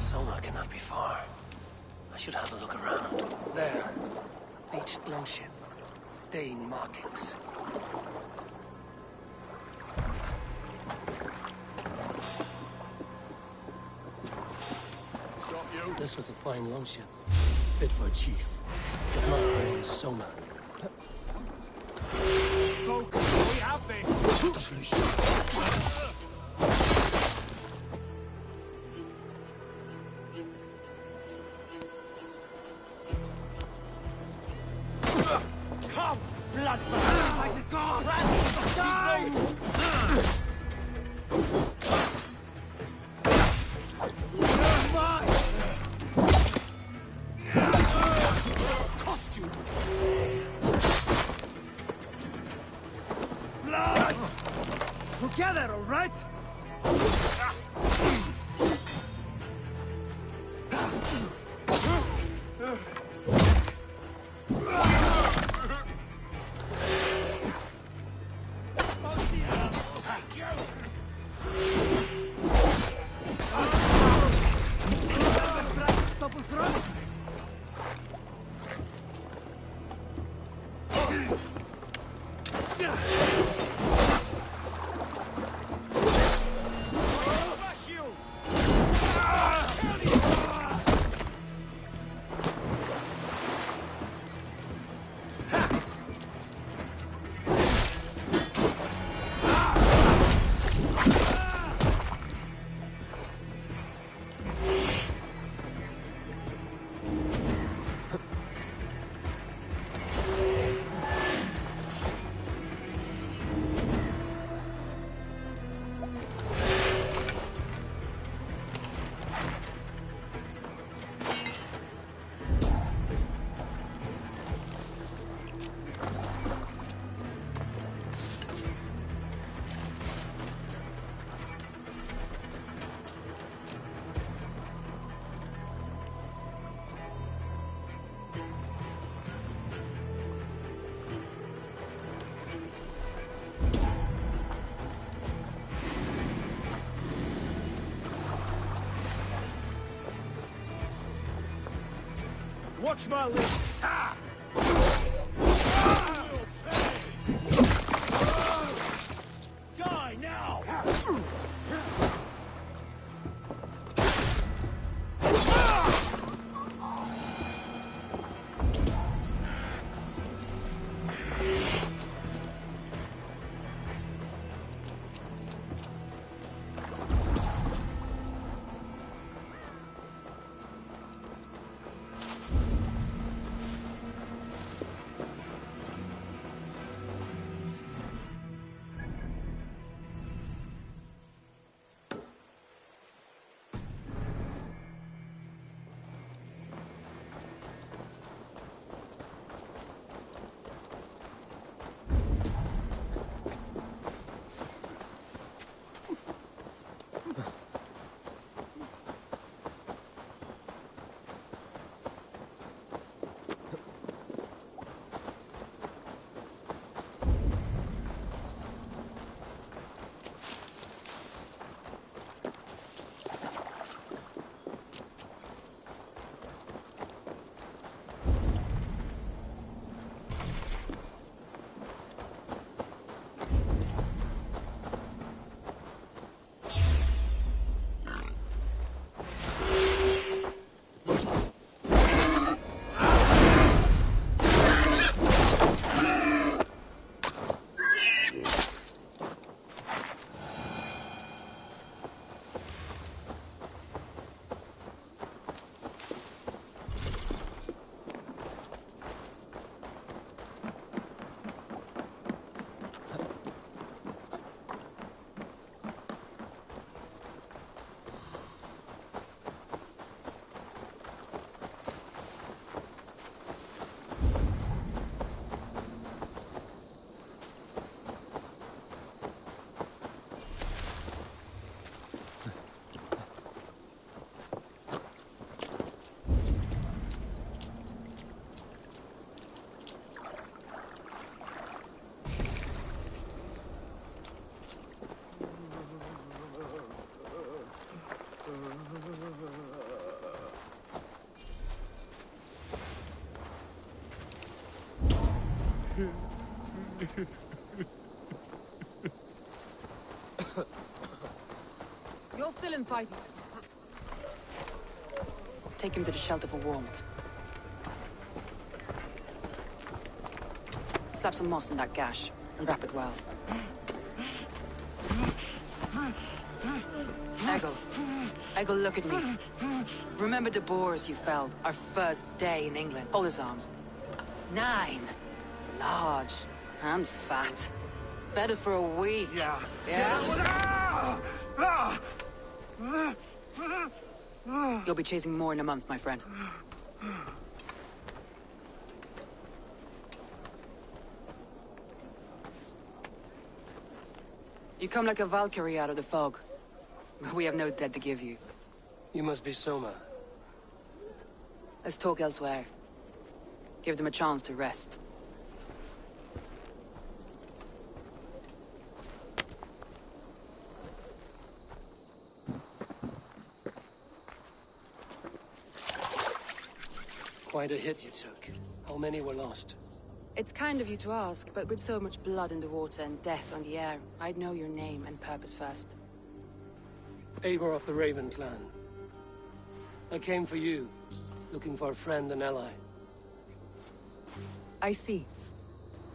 Soma cannot be far. I should have a look around. There. Beached longship. Dane markings. Stop you. This was a fine longship. Fit for a chief. It must belong to Soma. Focus. We have this. Come, bloodbath! By the gods! Die! Costume! Blood! Together, all right? Watch my list. Ah! Die now! You're still in fighting. Take him to the shelter for warmth. Slap some moss in that gash, and wrap it well. Eggle, look at me. Remember the Boers you felled, our first day in England? Hold his arms. 9. Large. And fat. Fed us for a week. Yeah. Yeah? You'll be chasing more in a month, my friend. You come like a Valkyrie out of the fog. We have no debt to give you. You must be Soma. Let's talk elsewhere. Give them a chance to rest. Quite a hit you took. How many were lost? It's kind of you to ask, but with so much blood in the water and death on the air, I'd know your name and purpose first. Eivor of the Raven clan. I came for you, looking for a friend and ally. I see.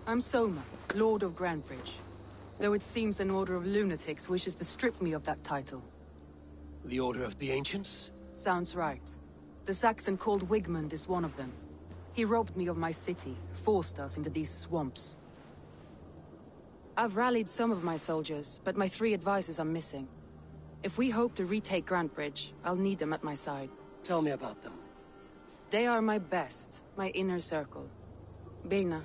I'm Soma, Lord of Grantebridge. Though it seems an order of lunatics wishes to strip me of that title. The Order of the Ancients? Sounds right. The Saxon called Wigmund is one of them. He robbed me of my city, forced us into these swamps. I've rallied some of my soldiers, but my 3 advisors are missing. If we hope to retake Grantebridge, I'll need them at my side. Tell me about them. They are my best, my inner circle. Birna,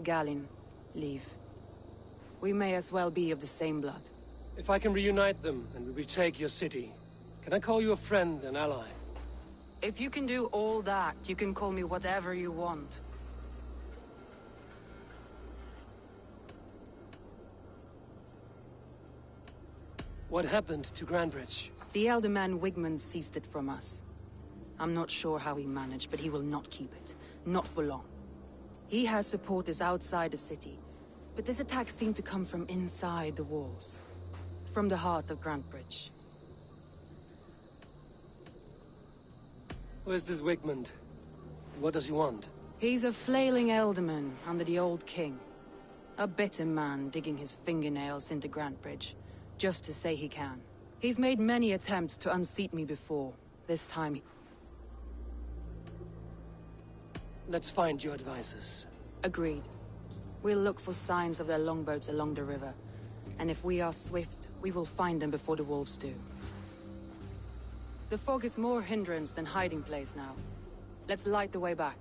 Galin, Liv. We may as well be of the same blood. If I can reunite them and we retake your city, can I call you a friend and ally? If you can do all that, you can call me whatever you want. What happened to Grantebridge? The elder man Wigmund seized it from us. I'm not sure how he managed, but he will not keep it. Not for long. He has supporters outside the city, but this attack seemed to come from inside the walls. From the heart of Grantebridge. Who is this Wigmund? What does he want? He's a flailing elderman under the old king. A bitter man digging his fingernails into Grantebridge, just to say he can. He's made many attempts to unseat me before. This time Let's find your advisors. Agreed. We'll look for signs of their longboats along the river. And if we are swift, we will find them before the wolves do. The fog is more hindrance than hiding place now. Let's light the way back.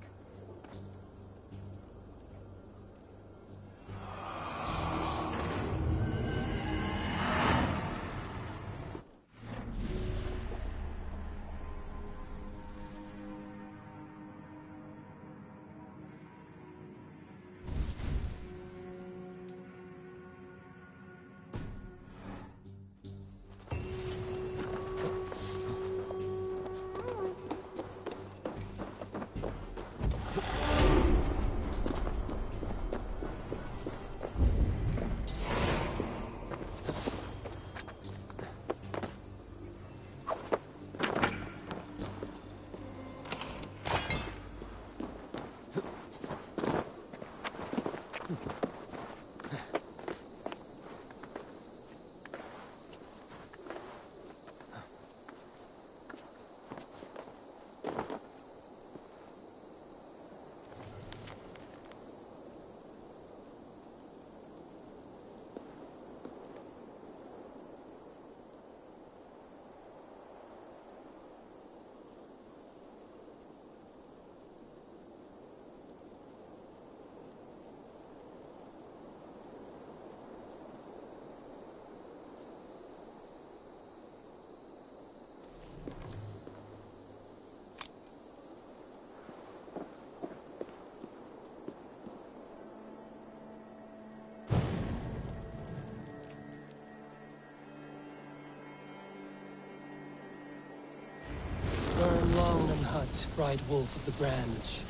Burn long and hut, bright wolf of the branch,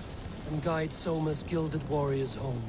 and guide Soma's gilded warriors home.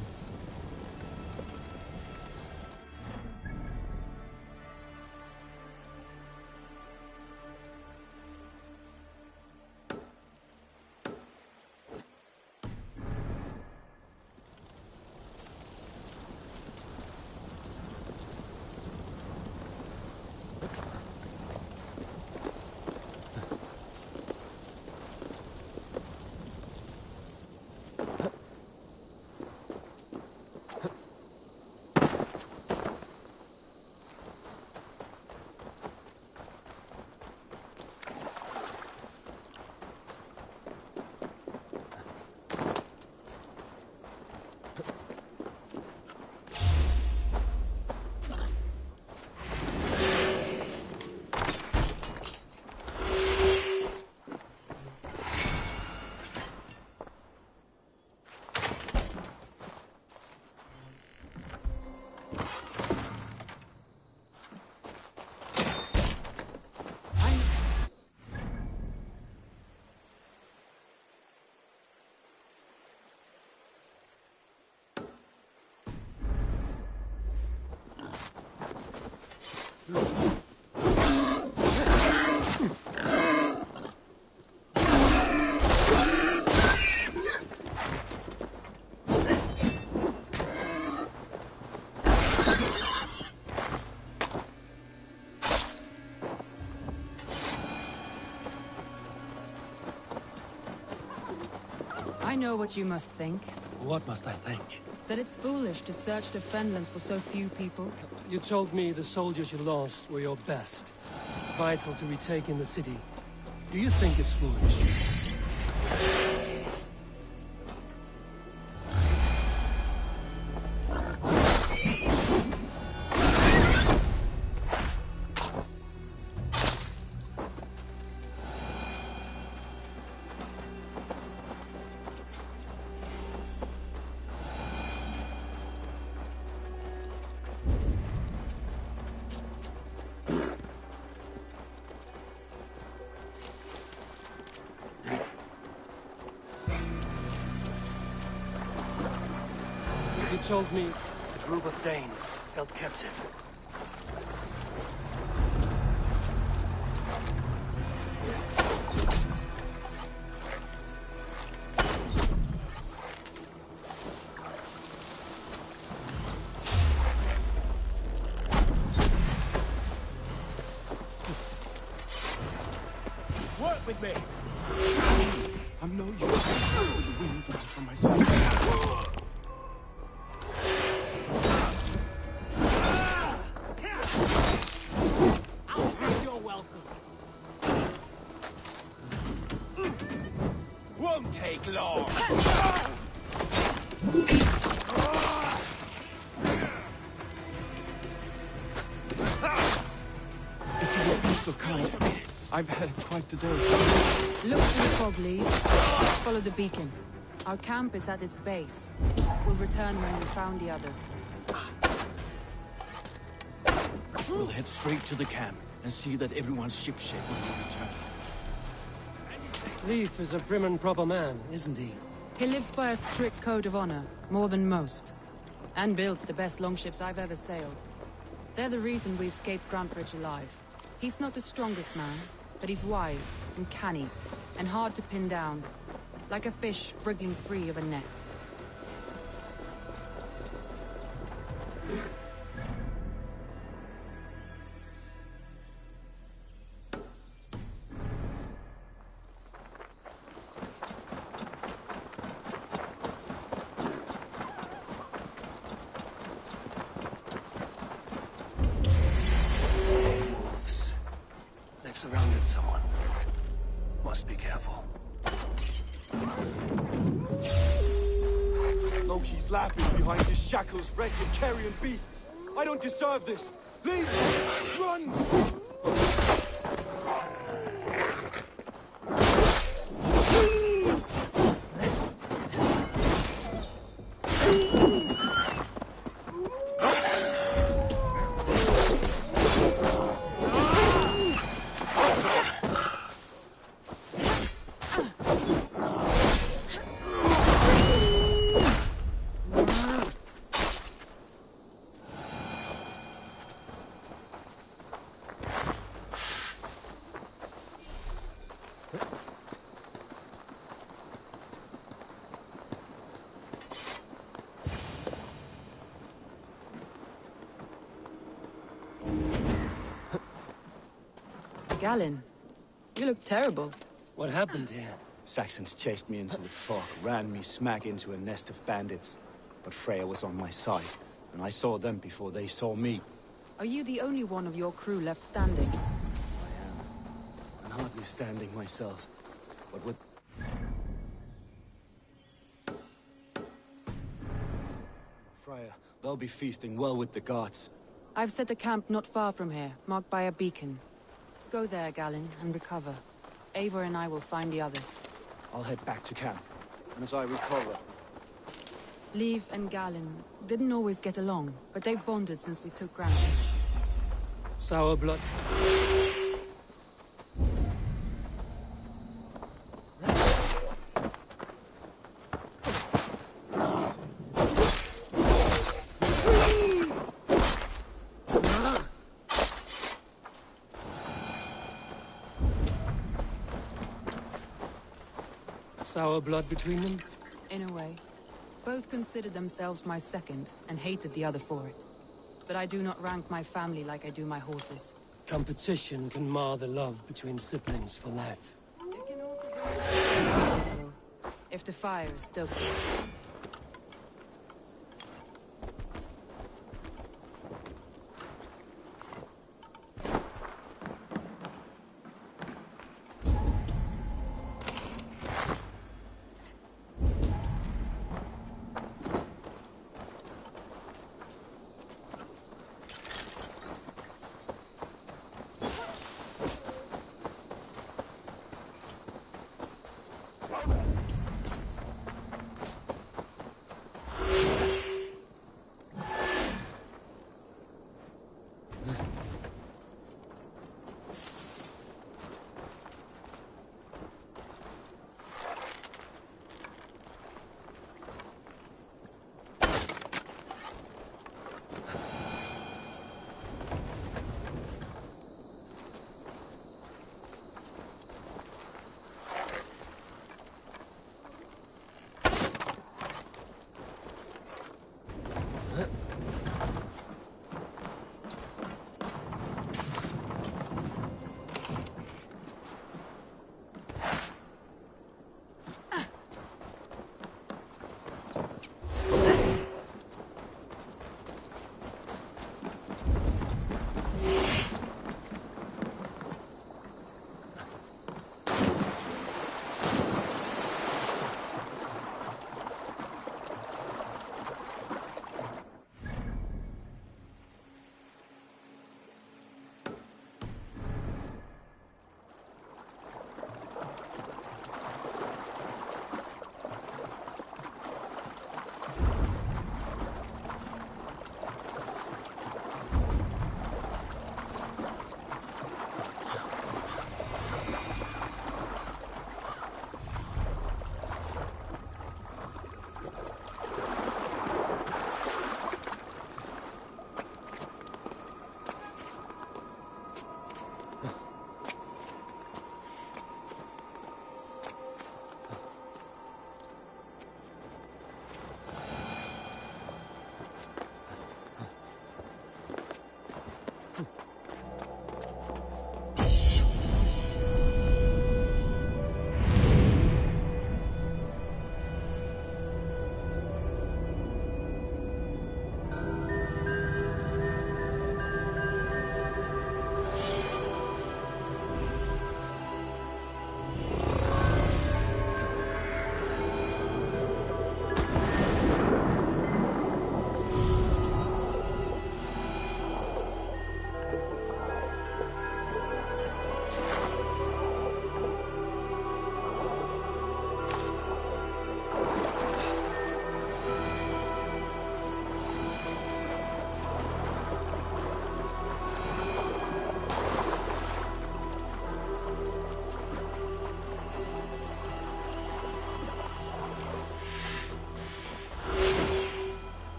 I know what you must think. What must I think? That it's foolish to search the Fenlands for so few people. You told me the soldiers you lost were your best. Vital to retaking the city. Do you think it's foolish? You told me a group of Danes held captive. Work with me! I'm no use. The wind blows from my side. Won't take long. If you would be so kind, I've had quite the day. Look through the fog, Lee. Follow the beacon. Our camp is at its base. We'll return when we've found the others. We'll head straight to the camp and see that everyone's shipshape when we return. Leif is a prim and proper man, isn't he? He lives by a strict code of honor, more than most. And builds the best longships I've ever sailed. They're the reason we escaped Grantbridge alive. He's not the strongest man, but he's wise and canny, and hard to pin down. Like a fish wriggling free of a net. They've surrounded someone. Must be careful. Loki's laughing behind his shackles, wrecked and carrion beasts. I don't deserve this. Leave! Run! Galen, you look terrible. What happened here? Saxons chased me into the fog, ran me smack into a nest of bandits. But Freya was on my side, and I saw them before they saw me. Are you the only one of your crew left standing? I am. And hardly standing myself. But with... Freya, they'll be feasting well with the gods. I've set a camp not far from here, marked by a beacon. Go there, Galen, and recover. Eivor and I will find the others. I'll head back to camp. And as I recover... Leif and Galen didn't always get along, but they've bonded since we took Grantbridge. Sour blood. Sour blood between them? In a way. Both considered themselves my second, and hated the other for it. But I do not rank my family like I do my horses. Competition can mar the love between siblings for life. if the fire is stoked.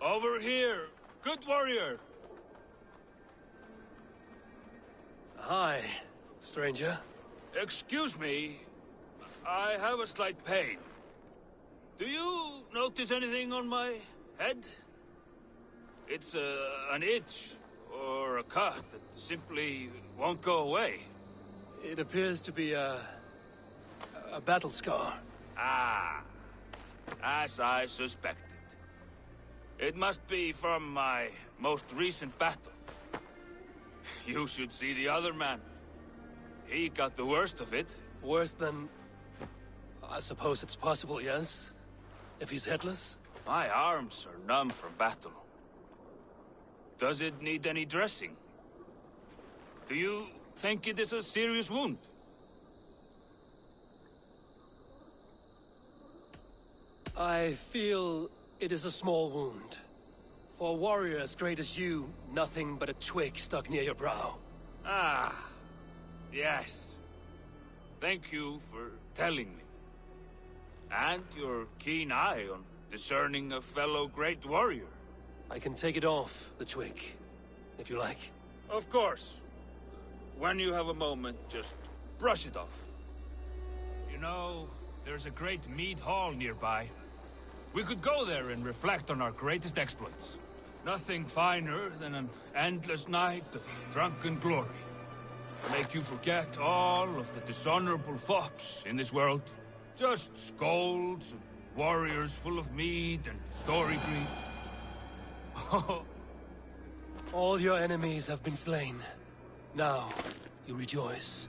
Over here, good warrior. Hi, stranger. Excuse me, I have a slight pain. Do you notice anything on my head? It's an itch or a cut that simply won't go away. It appears to be a battle scar. Ah, as I suspected. It must be from my most recent battle. You should see the other man. He got the worst of it. Worse than... I suppose it's possible, yes? If he's headless? My arms are numb from battle. Does it need any dressing? Do you think it is a serious wound? I feel it is a small wound. For a warrior as great as you, nothing but a twig stuck near your brow. Ah, yes. Thank you for telling me. And your keen eye on discerning a fellow great warrior. I can take it off, the twig, if you like. Of course. When you have a moment, just brush it off. You know, there's a great mead hall nearby. We could go there and reflect on our greatest exploits. Nothing finer than an endless night of drunken glory. Make you forget all of the dishonorable fops in this world. Just scolds and warriors full of mead and story greed. All your enemies have been slain. Now, you rejoice.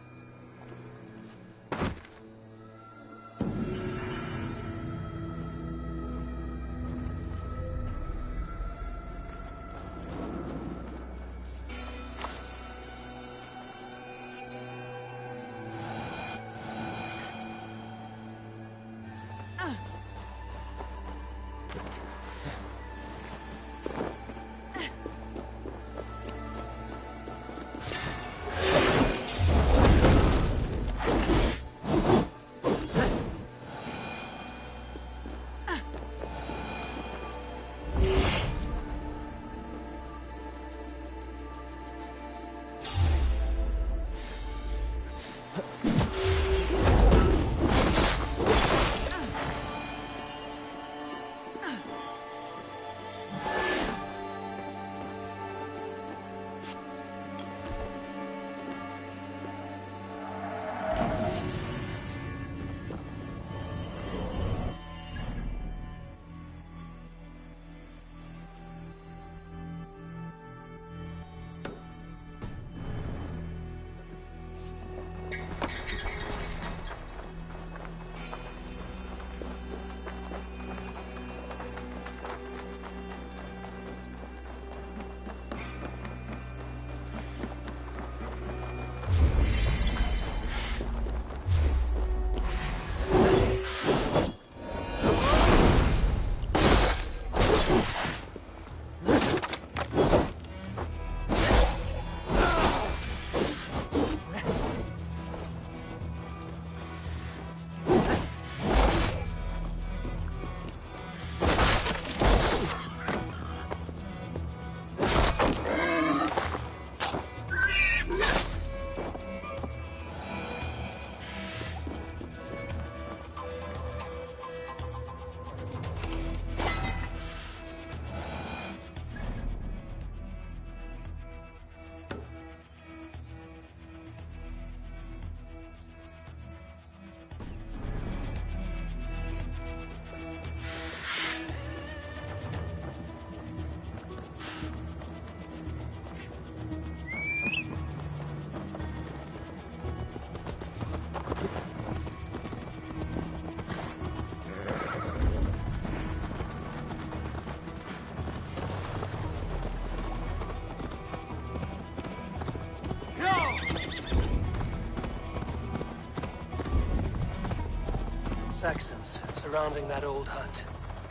Saxons surrounding that old hut.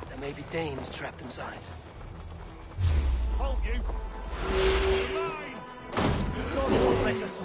There may be Danes trapped inside. Halt you! Mine! God won't let us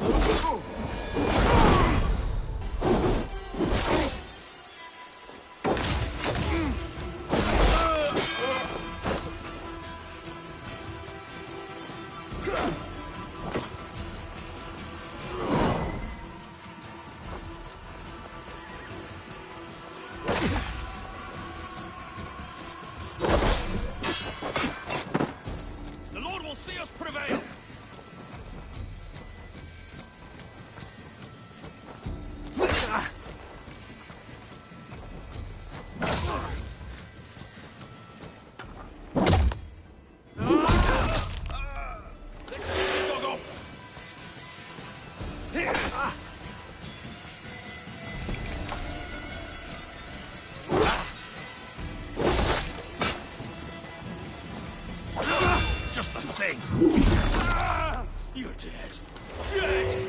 Just the thing. You're dead. Dead!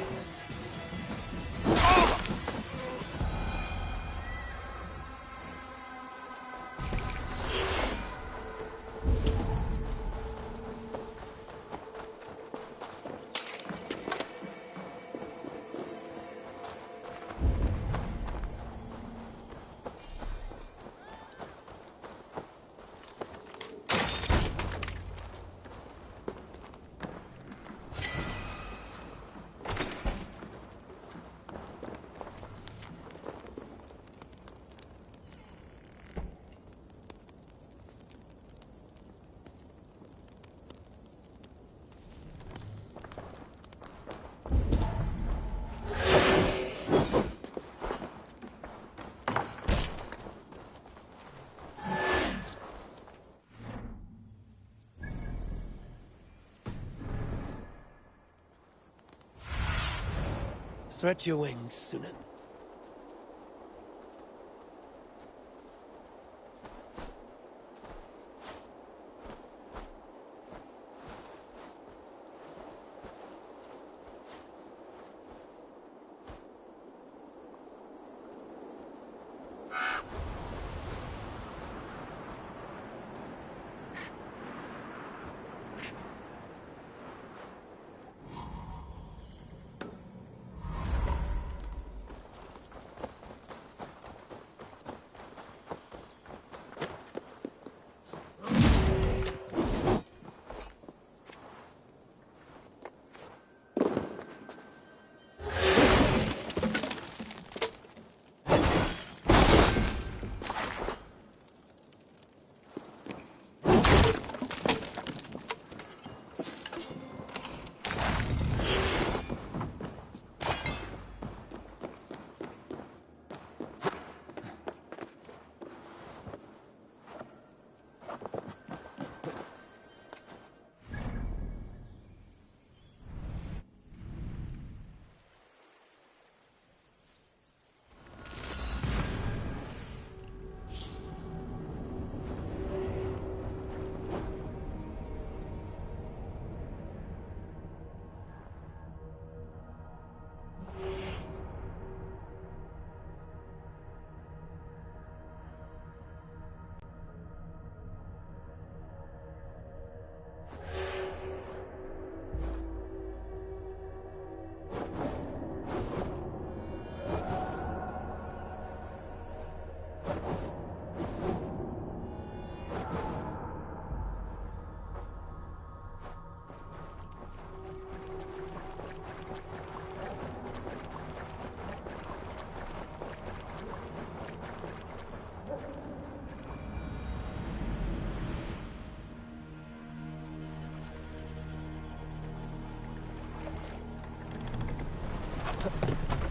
Stretch your wings, Sunan.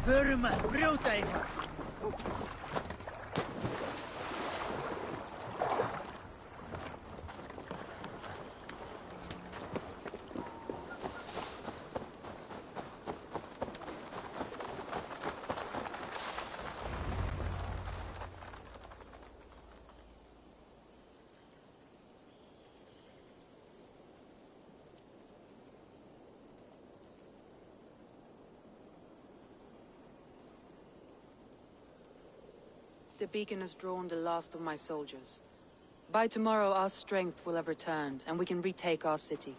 Förum að brjóta eitthvað. The beacon has drawn the last of my soldiers. By tomorrow our strength will have returned, and we can retake our city.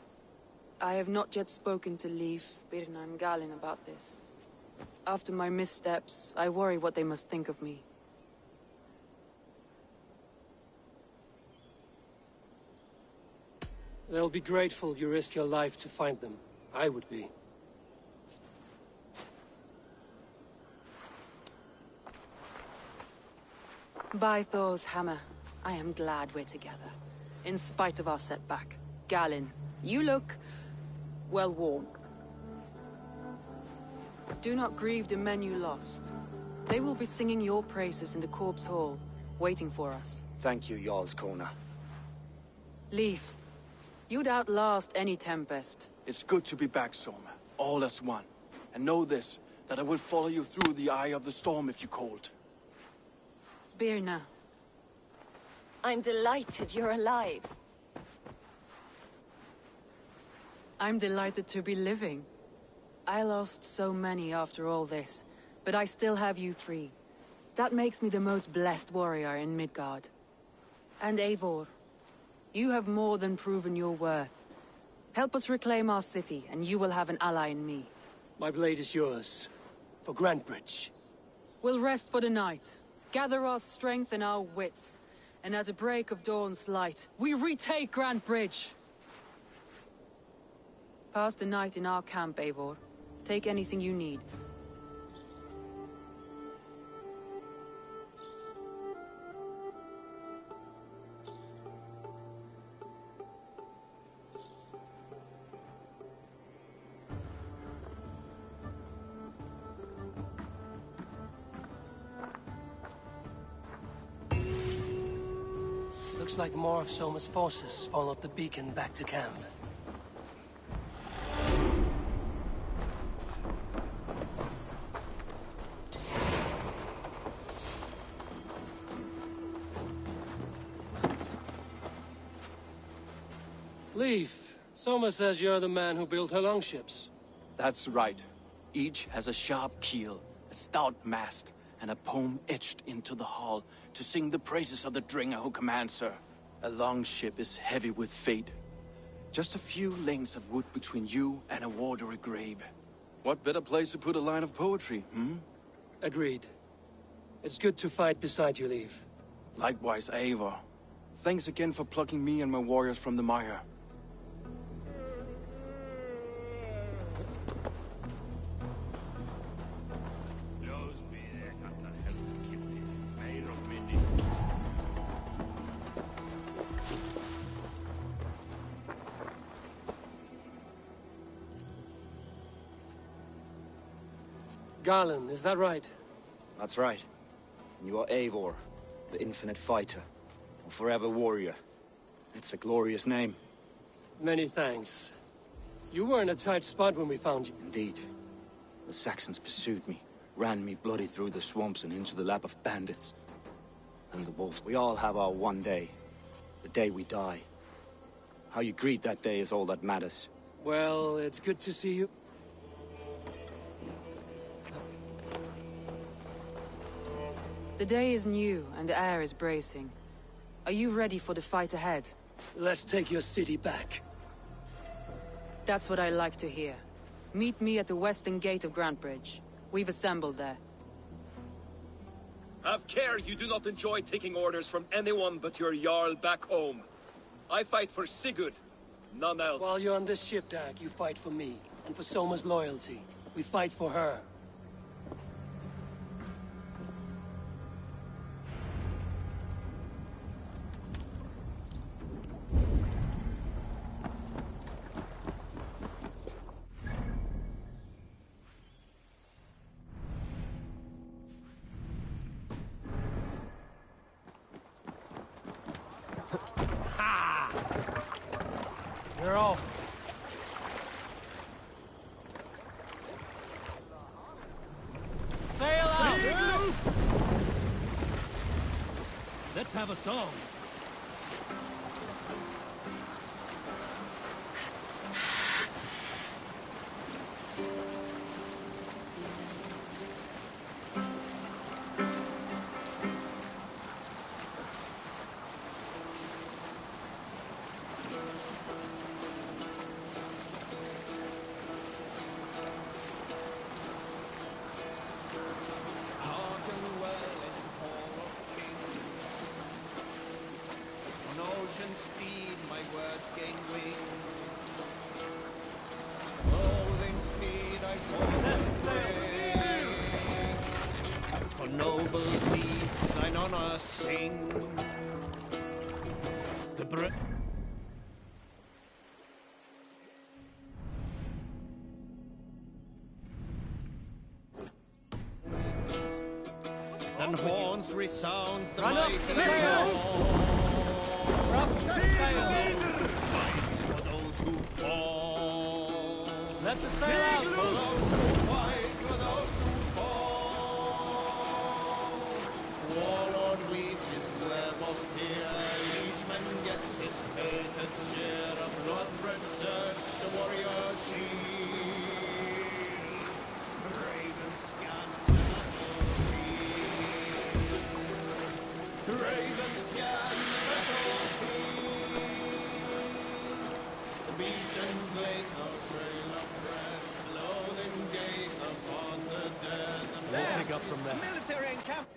I have not yet spoken to Leif, Birna and Galin about this. After my missteps, I worry what they must think of me. They'll be grateful you risked your life to find them. I would be. By Thor's hammer, I am glad we're together. In spite of our setback. Galin, you look well worn. Do not grieve the men you lost. They will be singing your praises in the Corpse Hall, waiting for us. Thank you, Jarl's Corner. Leif, you'd outlast any tempest. It's good to be back, Soma. All as one. And know this, that I will follow you through the eye of the storm if you called. Birna. I'm delighted you're alive. I'm delighted to be living. I lost so many after all this, but I still have you three. That makes me the most blessed warrior in Midgard. And Eivor, you have more than proven your worth. Help us reclaim our city, and you will have an ally in me. My blade is yours. For Grantebridge. We'll rest for the night. Gather our strength and our wits. And at the break of dawn's light, we retake Grantebridge! Pass the night in our camp, Eivor. Take anything you need. Looks like more of Soma's forces followed the beacon back to camp. Leaf, Soma says you're the man who built her longships. That's right. Each has a sharp keel, a stout mast, and a poem etched into the hull to sing the praises of the Dringer who commands her. A longship is heavy with fate. Just a few lengths of wood between you and a watery grave. What better place to put a line of poetry, hmm? Agreed. It's good to fight beside you, Leaf. Likewise, Eivor. Thanks again for plucking me and my warriors from the mire. Garland, is that right? That's right. You are Eivor, the infinite fighter, a forever warrior. It's a glorious name. Many thanks. You were in a tight spot when we found you. Indeed. The Saxons pursued me, ran me bloody through the swamps and into the lap of bandits. And the wolves. We all have our one day. The day we die. How you greet that day is all that matters. Well, it's good to see you. The day is new, and the air is bracing. Are you ready for the fight ahead? Let's take your city back. That's what I like to hear. Meet me at the western gate of Grantbridge. We've assembled there. Have care you do not enjoy taking orders from anyone but your Jarl back home. I fight for Sigurd, none else. While you're on this ship, Dag, you fight for me, and for Soma's loyalty. We fight for her. You're off. Sail out! Let's have a song. Speed, my words gain wing. Loathing speed, I fall for noble deeds, thine honor sing. The then horns resounds the mighty horn. Fights for those who fall. Let the sail out! For those who fight, for those who fall. Warlord weaves his web of fear. Liegeman gets his fated share of blood-red surge, the warrior shield. Raven scan the battlefield. Raven scan the beaten blades of trail of breath, loathing gaze upon the dead. We'll pick up from there. Military encampment.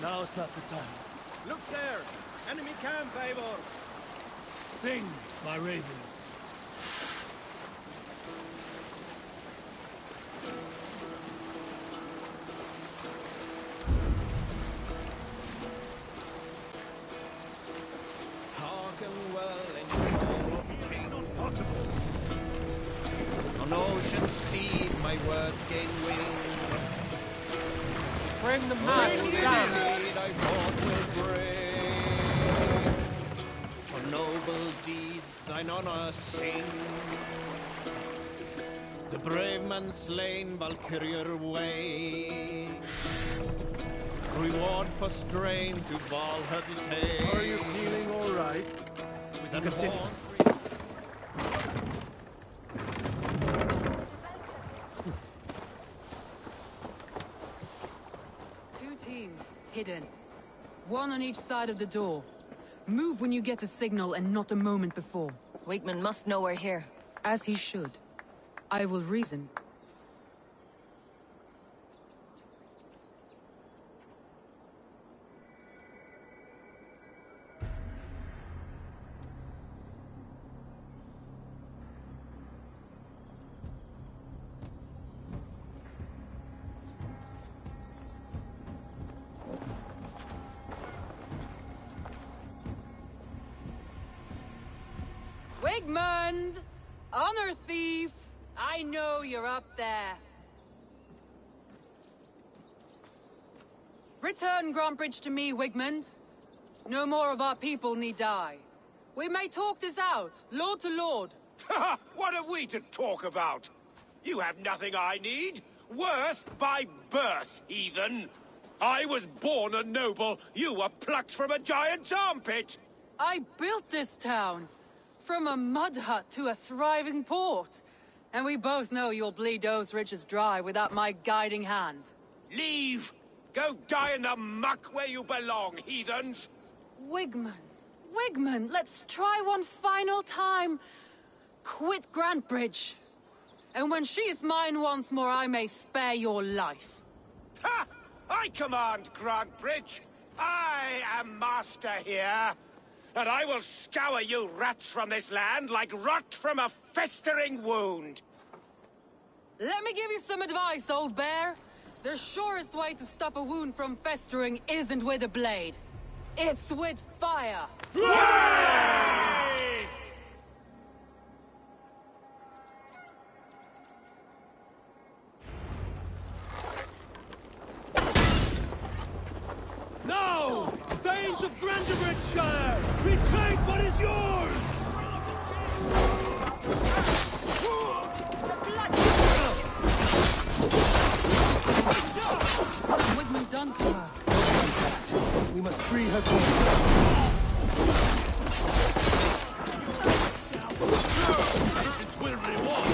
Now's not the time. Look there! Enemy camp, Eivor! Sing, my ravens. Hearken well in call of King. On ocean speed, my words gain wing. Bring the mast down. I fought will break. For noble deeds thine honor sing. The brave man slain Valkyrier way. Reward for strain to Valhall take. Are you feeling all right? We can continue. Two teams, hidden. One on each side of the door. Move when you get the signal and not a moment before. Wigman must know we're here. As he should. I will reason. Wigmund! Honor thief! I know you're up there. Return Grantbridge to me, Wigmund. No more of our people need die. We may talk this out, lord to lord. What have we to talk about? You have nothing I need. Worth by birth, heathen. I was born a noble. You were plucked from a giant's armpit. I built this town. From a mud hut to a thriving port. And we both know you'll bleed those riches dry without my guiding hand. Leave! Go die in the muck where you belong, heathens! Wigmund, Wigmund, let's try one final time. Quit Grantbridge. And when she is mine once more, I may spare your life. Ha! I command Grantbridge. I am master here. And I will scour you rats from this land like rot from a festering wound. Let me give you some advice, old bear. The surest way to stop a wound from festering isn't with a blade. It's with fire. Hooray! Now! Thanes of Grantebridgeshire! Retake what is yours! Wigmund done to her. We must free her king. Patience will reward.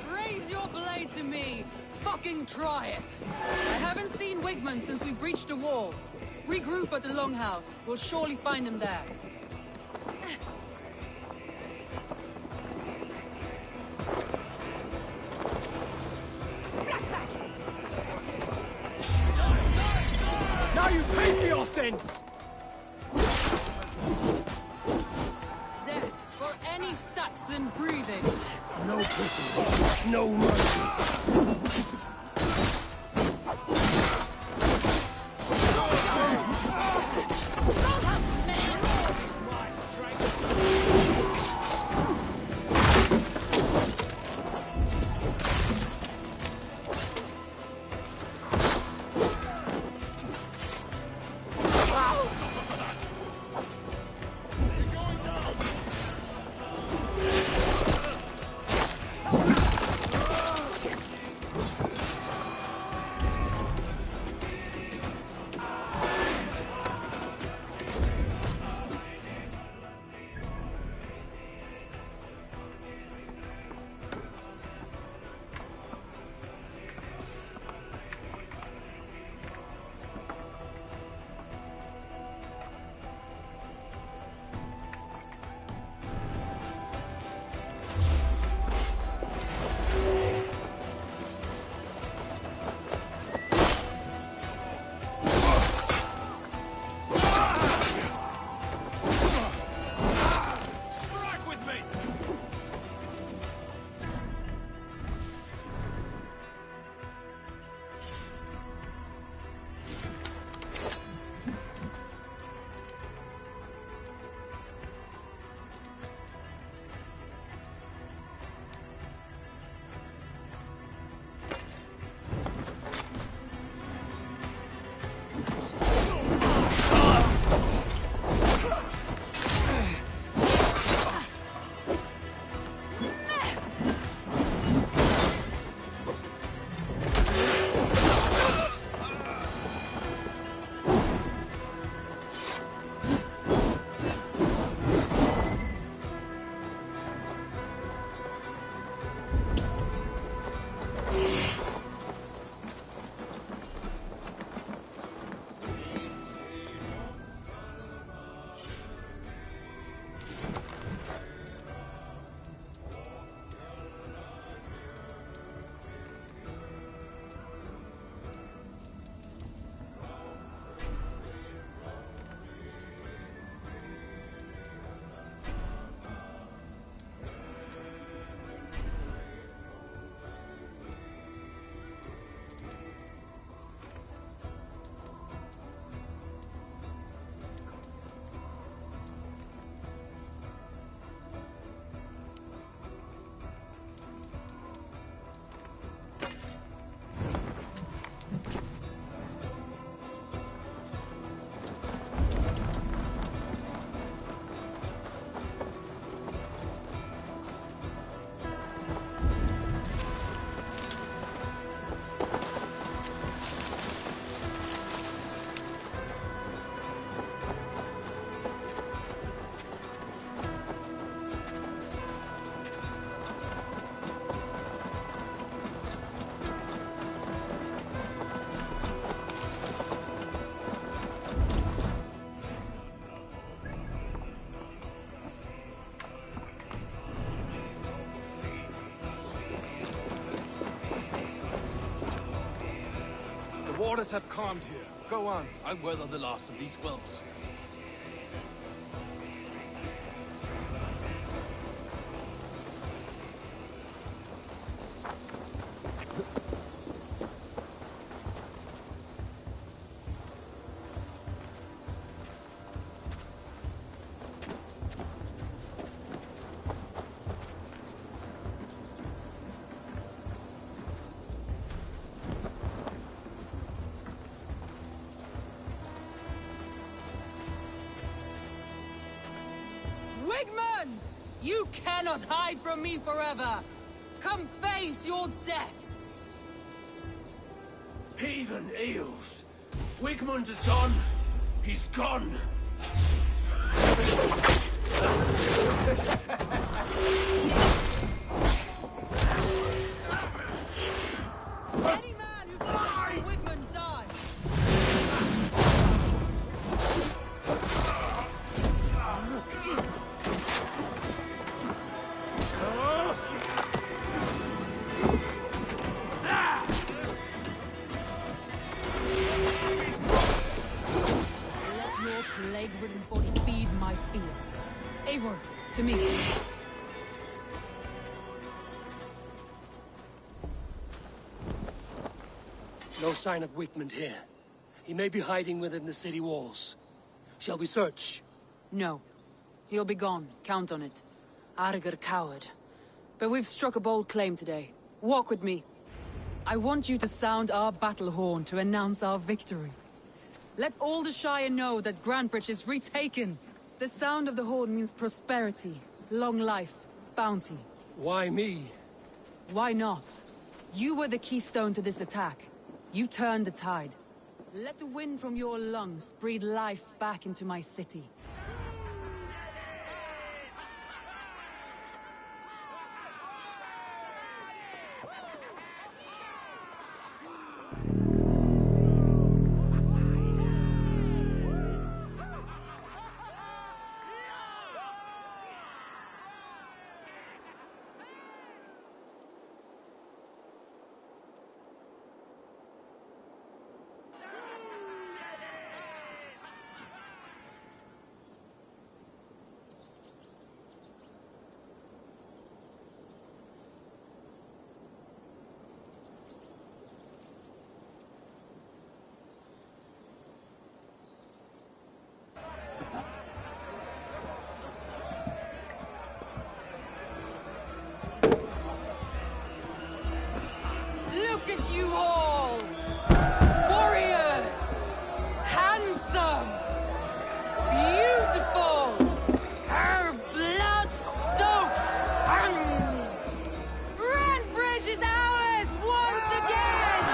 Raise your blade to me. Fucking try it. I haven't seen Wigmund since we breached the wall. Regroup at the Longhouse. We'll surely find him there. Now you pay for your sins! Death for any Saxon breathing. No prisoners, no mercy. waters have calmed here. Go on. I'll weather the last of these whelps. Wigmund! You cannot hide from me forever! Come face your death! Heathen eels! Wigmund is gone! He's gone! Any man who fights for Wigmund dies! Let your plague-ridden body feed my fields. Eivor, to me. No sign of Wigmund here. He may be hiding within the city walls. Shall we search? No. He'll be gone. Count on it. Arger coward. But we've struck a bold claim today. Walk with me. I want you to sound our battle horn to announce our victory. Let all the Shire know that Grantebridge is retaken. The sound of the horn means prosperity, long life, bounty. Why me? Why not? You were the keystone to this attack. You turned the tide. Let the wind from your lungs breathe life back into my city. Look at you all! Warriors! Handsome! Beautiful! Blood-soaked! Grantebridge is ours once again!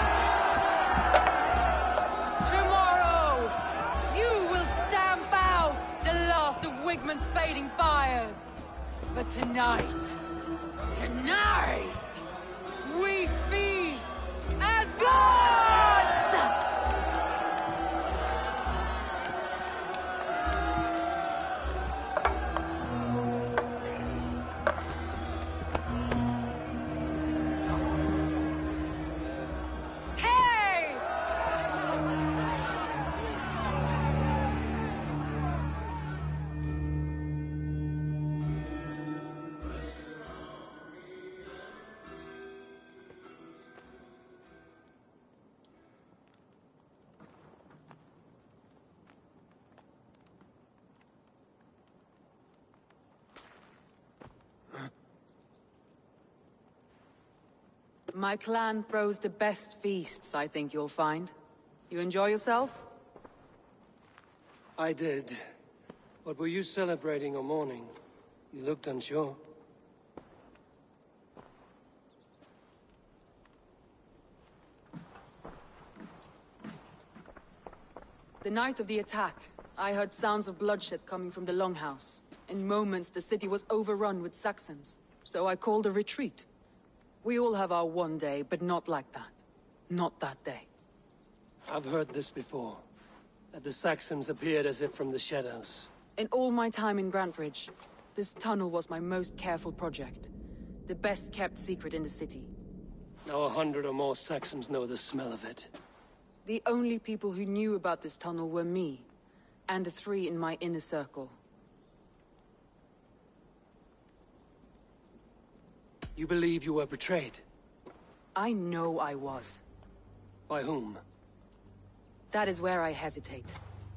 Tomorrow, you will stamp out the last of Wigmund's fading fires. But tonight, we feast as gods! Hey! My clan throws the best feasts, I think you'll find. You enjoy yourself? I did. But were you celebrating or mourning? You looked unsure. The night of the attack, I heard sounds of bloodshed coming from the Longhouse. In moments, the city was overrun with Saxons, so I called a retreat. We all have our one day, but not like that. Not that day. I've heard this before. That the Saxons appeared as if from the shadows. In all my time in Grantebridge, this tunnel was my most careful project. The best kept secret in the city. Now 100 or more Saxons know the smell of it. The only people who knew about this tunnel were me, and the 3 in my inner circle. You believe you were betrayed? I know I was. By whom? That is where I hesitate.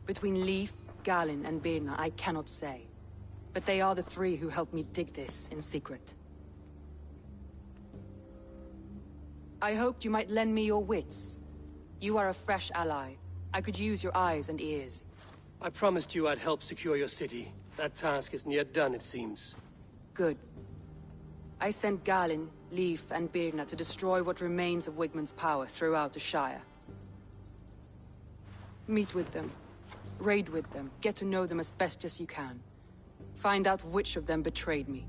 Between Leif, Galin, and Birna, I cannot say. But they are the 3 who helped me dig this in secret. I hoped you might lend me your wits. You are a fresh ally. I could use your eyes and ears. I promised you I'd help secure your city. That task isn't yet done, it seems. Good. I sent Galin, Leif, and Birna to destroy what remains of Wigmund's power throughout the Shire. Meet with them. Raid with them. Get to know them as best as you can. Find out which of them betrayed me.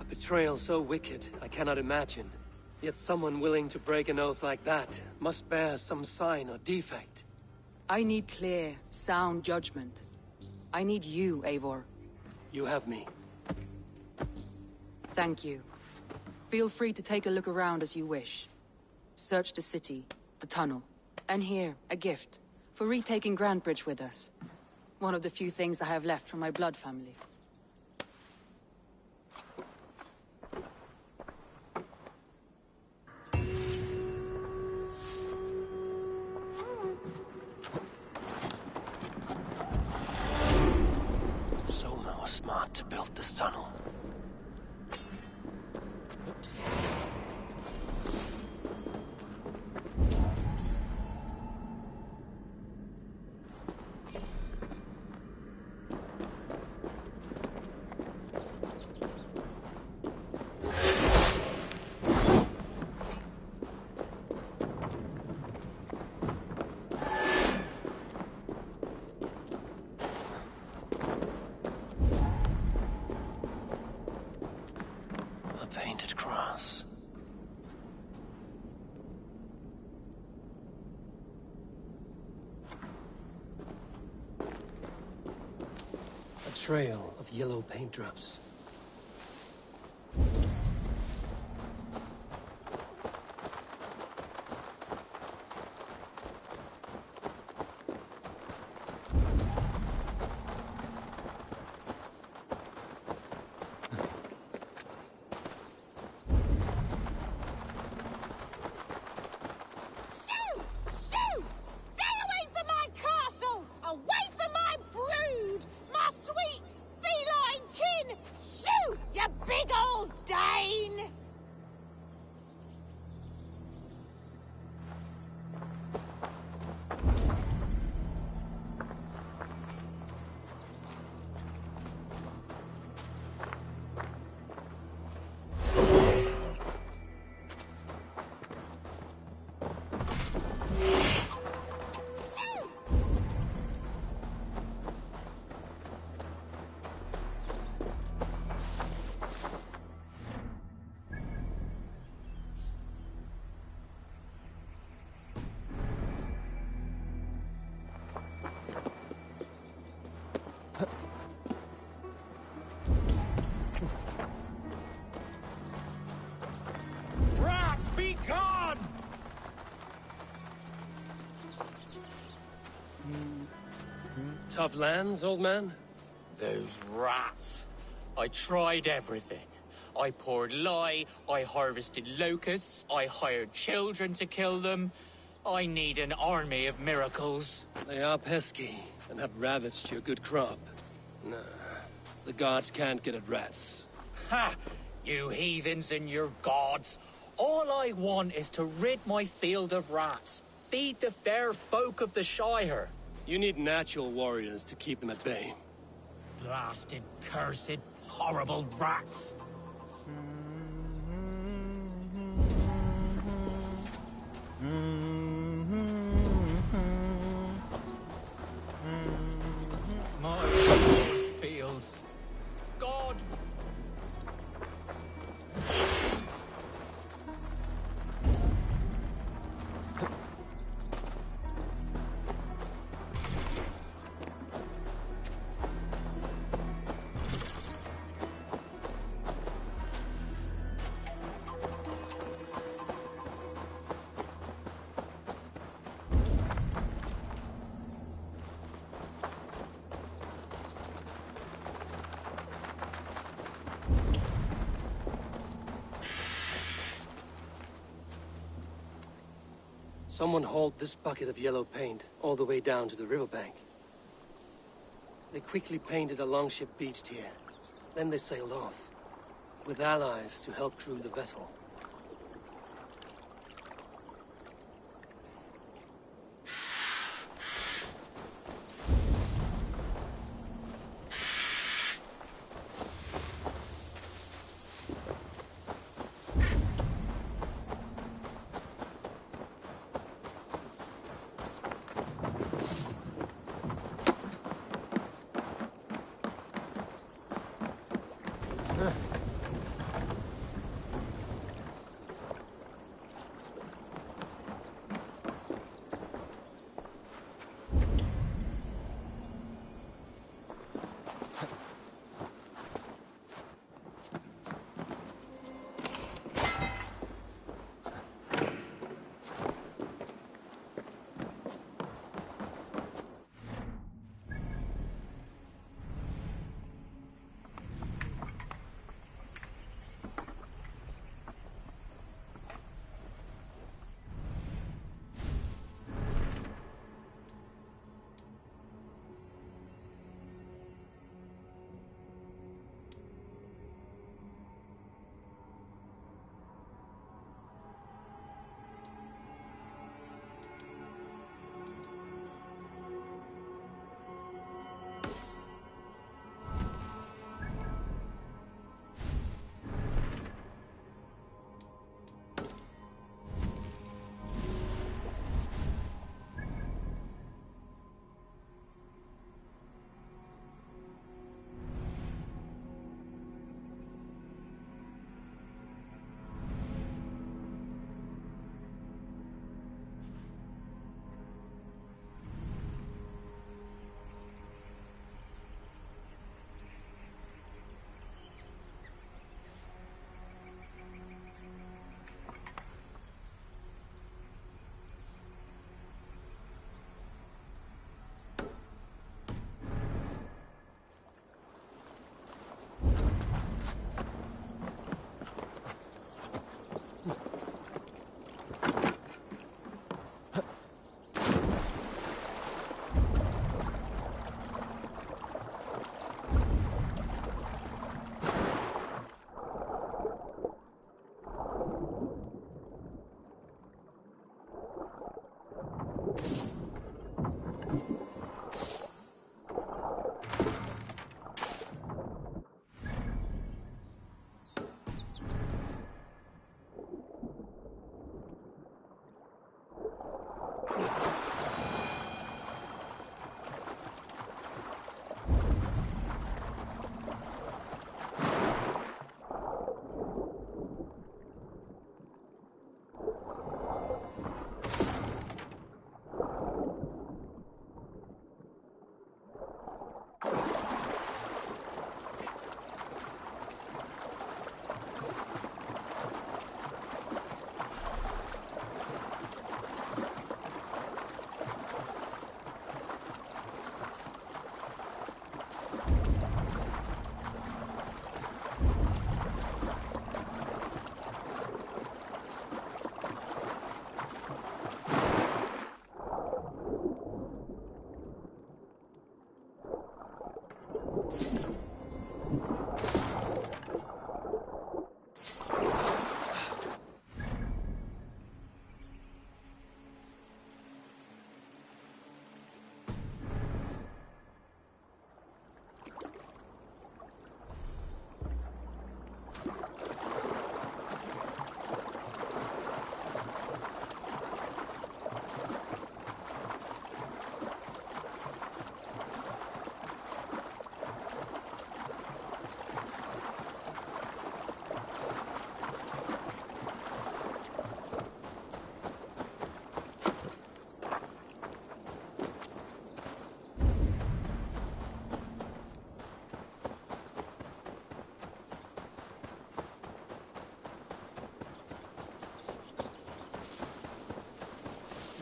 A betrayal so wicked, I cannot imagine. Yet someone willing to break an oath like that must bear some sign or defect. I need clear, sound judgment. I need you, Eivor. You have me. Thank you. Feel free to take a look around as you wish. Search the city, the tunnel. And here, a gift. For retaking Grandbridge with us. One of the few things I have left from my blood family. Soma was smart to build this tunnel. Painted cross. A trail of yellow paint drops. Be gone! Tough lands, old man? Those rats. I tried everything. I poured lye, I harvested locusts, I hired children to kill them. I need an army of miracles. They are pesky, and have ravaged your good crop. Nah, the gods can't get at rats. Ha! You heathens and your gods. All I want is to rid my field of rats. Feed the fair folk of the Shire. You need natural warriors to keep them at bay. Blasted, cursed, horrible rats. My fields. God! Someone hauled this bucket of yellow paint all the way down to the riverbank. They quickly painted a longship beached here. Then they sailed off, with allies to help crew the vessel.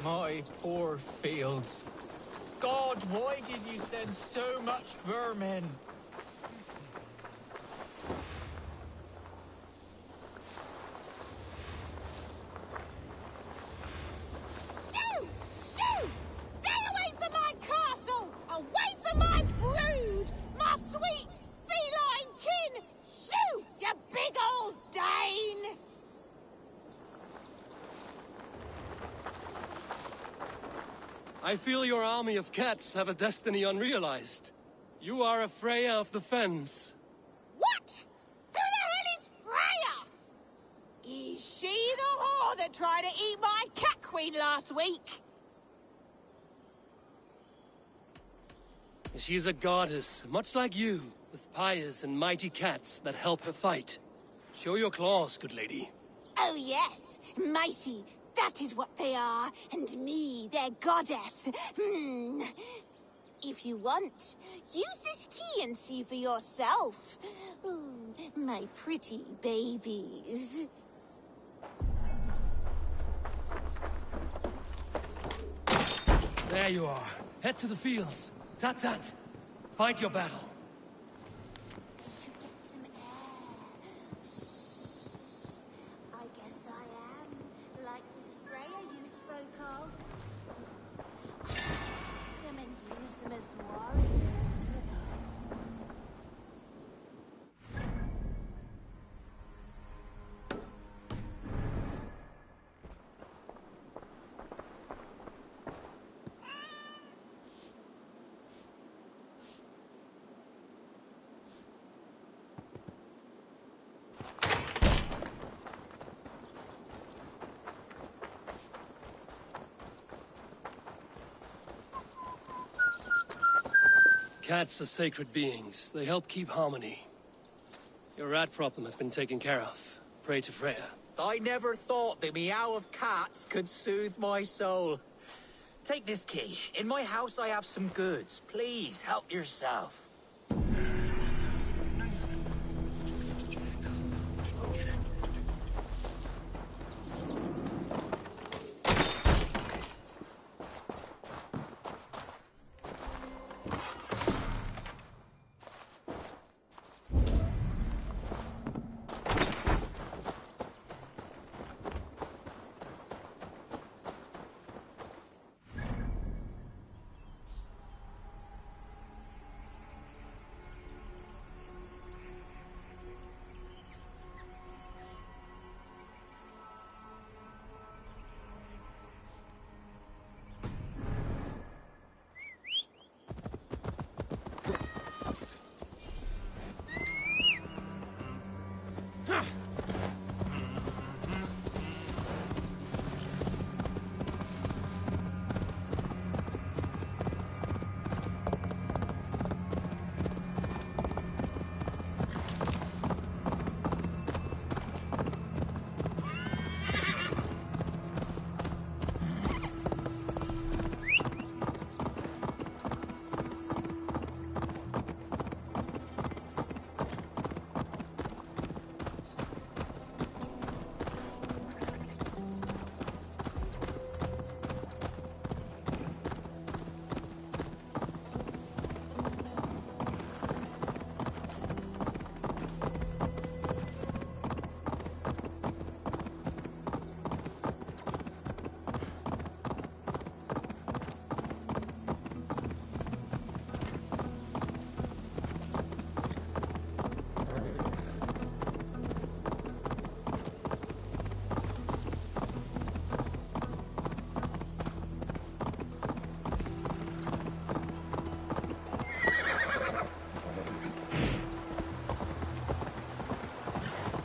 My poor fields. God, why did you send so much vermin? I feel your army of cats have a destiny unrealized. You are a Freya of the Fens. What? Who the hell is Freya? Is she the whore that tried to eat my cat queen last week? She is a goddess, much like you, with pious and mighty cats that help her fight. Show your claws, good lady. Oh yes, mighty. That is what they are, and me, their goddess. If you want, use this key and see for yourself. Ooh, my pretty babies. There you are. Head to the fields. Tat-tat. Fight your battle. I should get some air. I guess I am like this Freya you spoke of. Them and use them as warriors. Cats are sacred beings. They help keep harmony. Your rat problem has been taken care of. Pray to Freya. I never thought the meow of cats could soothe my soul. Take this key. In my house I have some goods. Please, help yourself.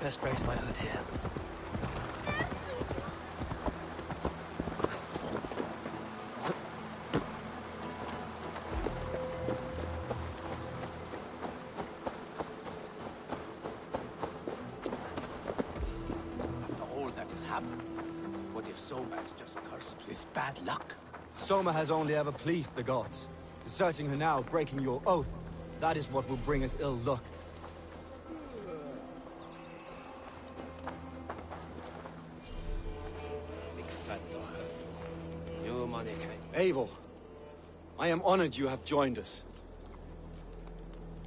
Best raise my hood here. All that has happened. What if Soma's just cursed with bad luck? Soma has only ever pleased the gods. Deserting her now, breaking your oath, that is what will bring us ill luck. Eivor, I am honored you have joined us.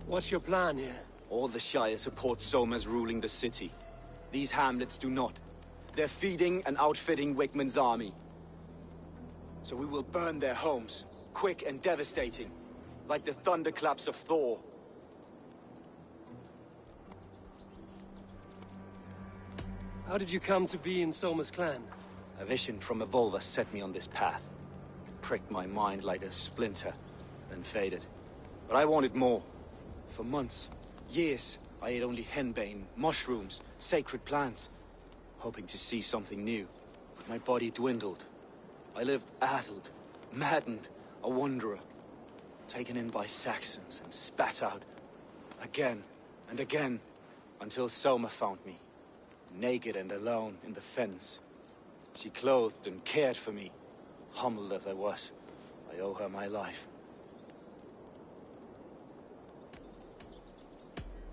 What's your plan here? All the Shire support Soma's ruling the city. These hamlets do not. They're feeding and outfitting Wigmund's army. So we will burn their homes, quick and devastating, like the thunderclaps of Thor. How did you come to be in Soma's clan? A vision from Evolva set me on this path. pricked my mind like a splinter, then faded. But I wanted more. For months, years, I ate only henbane, mushrooms, sacred plants, hoping to see something new. But my body dwindled. I lived addled, maddened, a wanderer, taken in by Saxons and spat out again and again, until Soma found me, naked and alone in the fens. She clothed and cared for me, humbled as I was. I owe her my life.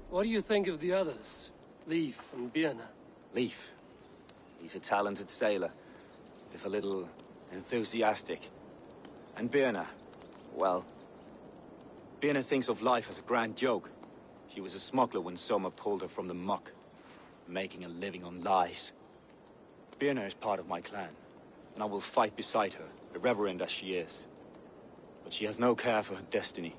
What do you think of the others? Leif and Birna? Leif. He's a talented sailor, if a little enthusiastic. And Birna, well, Birna thinks of life as a grand joke. She was a smuggler when Soma pulled her from the muck, making a living on lies. Birna is part of my clan, and I will fight beside her, irreverent as she is. But she has no care for her destiny.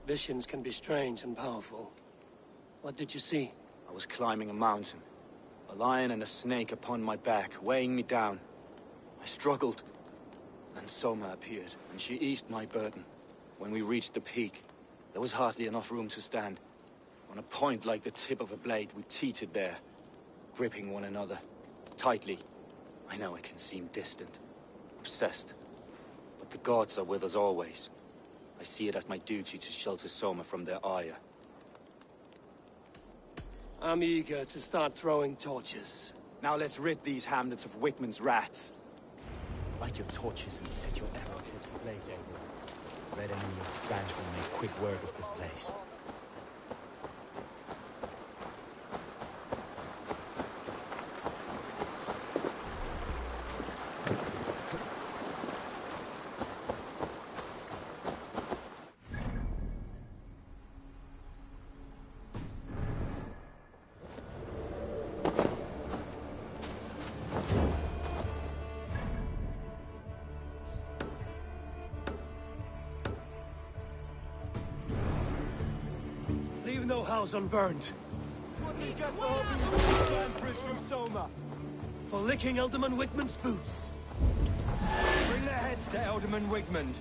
Visions can be strange and powerful. What did you see? I was climbing a mountain. A lion and a snake upon my back, weighing me down. I struggled. Then Soma appeared, and she eased my burden. When we reached the peak, there was hardly enough room to stand. On a point like the tip of a blade, we teetered there, gripping one another, tightly. I know it can seem distant, obsessed, but the gods are with us always. I see it as my duty to shelter Soma from their ire. I'm eager to start throwing torches. Now let's rid these hamlets of Wickman's rats. Light your torches and set your arrow tips ablaze, Eivor. Red enemy of Branch will make quick work of this place. Leave no house unburned. For licking Alderman Wigmund's boots. Bring their heads to Alderman Wigmund.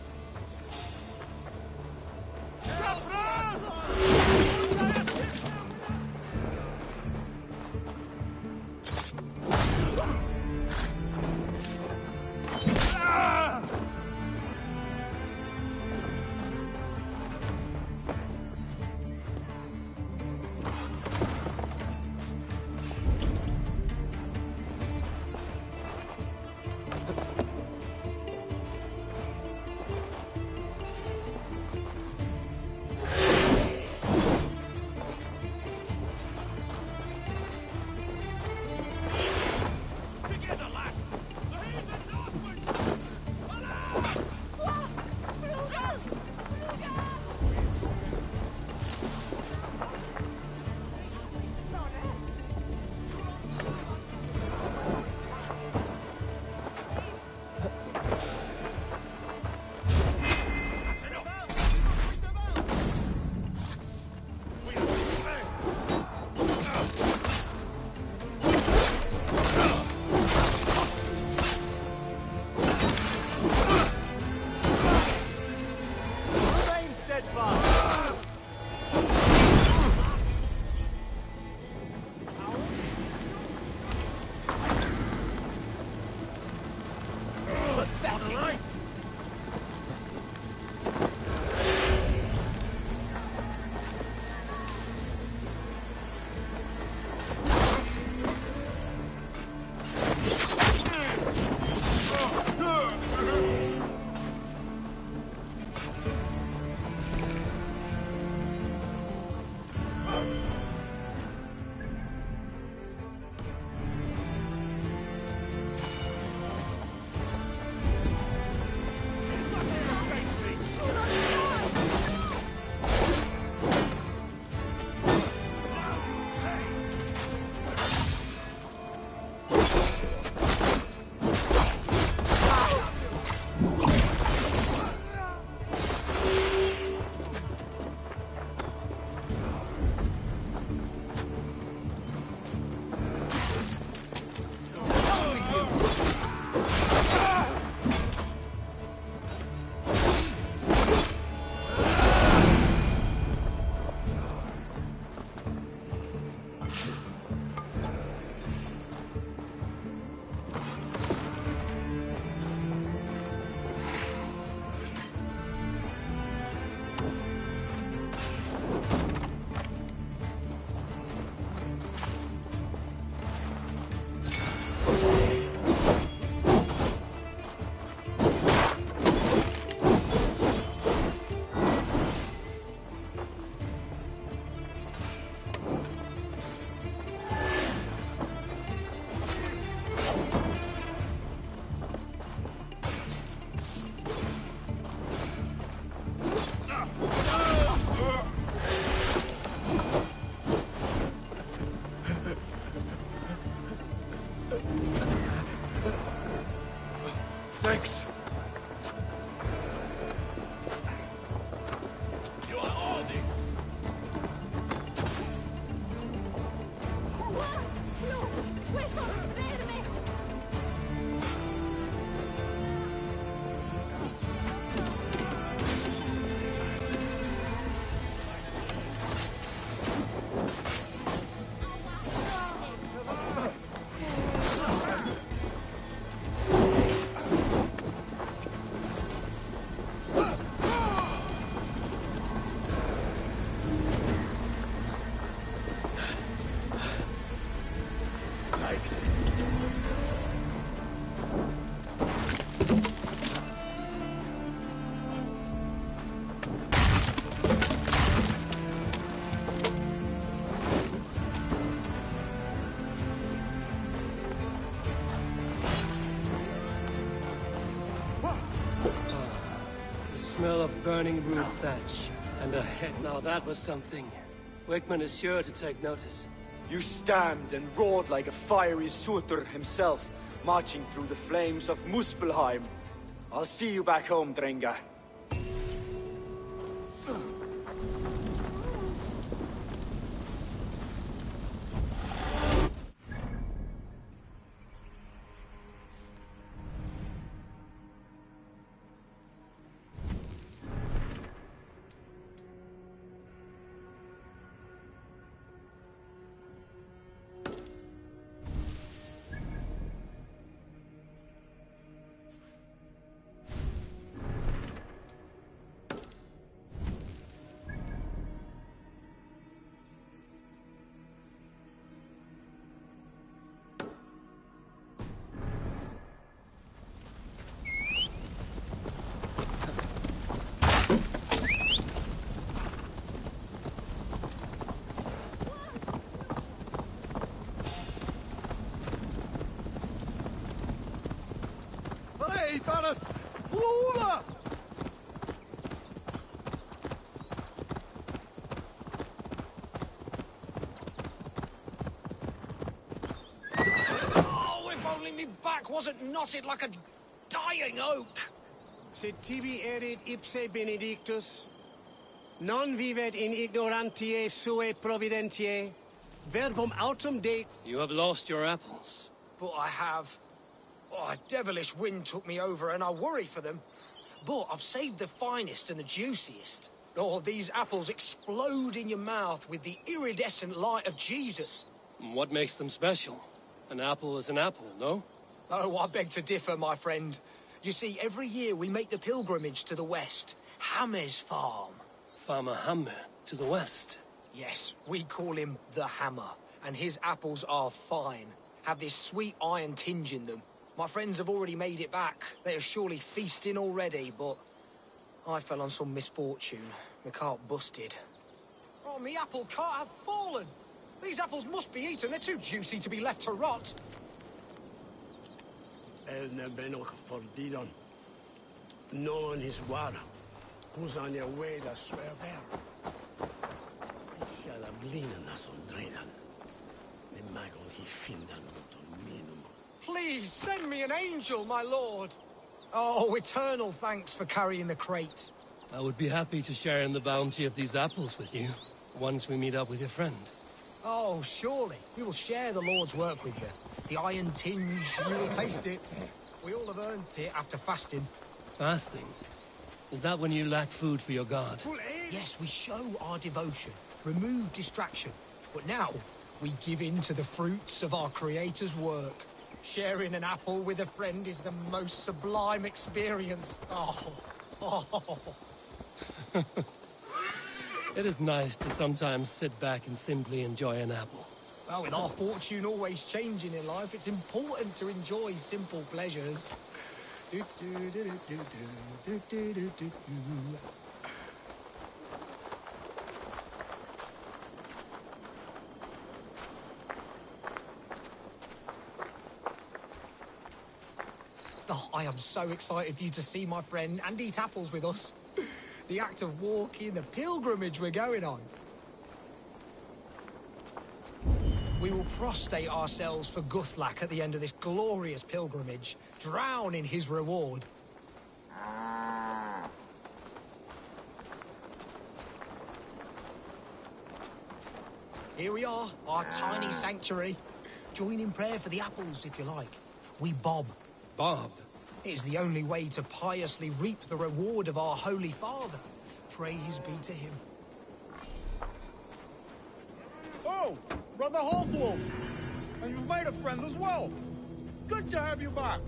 burning roof thatch, and a head. Now that was something. Wickman is sure to take notice. You stamped and roared like a fiery Surtur himself, marching through the flames of Muspelheim. I'll see you back home, Drenga. Oh, if only me back wasn't knotted like a dying oak. Sed tibi erit ipse benedictus, non vivet in ignorantiae suae providentiae, verbum autum de... You have lost your apples. But I have. Oh, a devilish wind took me over and I worry for them. But I've saved the finest and the juiciest. Oh, these apples explode in your mouth with the iridescent light of Jesus. What makes them special? An apple is an apple, no? Oh, I beg to differ, my friend. You see, every year we make the pilgrimage to the west. Hammer's farm. Farmer Hammer to the west. Yes, we call him the Hammer. And his apples are fine. Have this sweet iron tinge in them. My friends have already made it back. They are surely feasting already, but... I fell on some misfortune. My cart busted. Oh, me apple cart hath fallen! These apples must be eaten. They're too juicy to be left to rot. El nebeno fordidon. No on his water. Who's on your way to swear bear? Shalablina nas on dredan. The magon he findan on minimum. Please, send me an angel, my lord! Oh, eternal thanks for carrying the crate. I would be happy to share in the bounty of these apples with you, once we meet up with your friend. Oh, surely. We will share the Lord's work with you. The iron tinge, you will taste it. We all have earned it after fasting. Fasting? Is that when you lack food for your god? Yes, we show our devotion, remove distraction. But now, we give in to the fruits of our Creator's work. Sharing an apple with a friend is the most sublime experience. Oh. It is nice to sometimes sit back and simply enjoy an apple. Well, with our fortune always changing in life, it's important to enjoy simple pleasures. Oh, I am so excited for you to see my friend and eat apples with us. The act of walking, the pilgrimage we're going on. We will prostrate ourselves for Guthlak at the end of this glorious pilgrimage, drown in his reward. Here we are, our tiny sanctuary. Join in prayer for the apples, if you like. We bob. Bob? It is the only way to piously reap the reward of our Holy Father. Praise be to him. Oh, Brother Holtwolf! And you've made a friend as well. Good to have you back.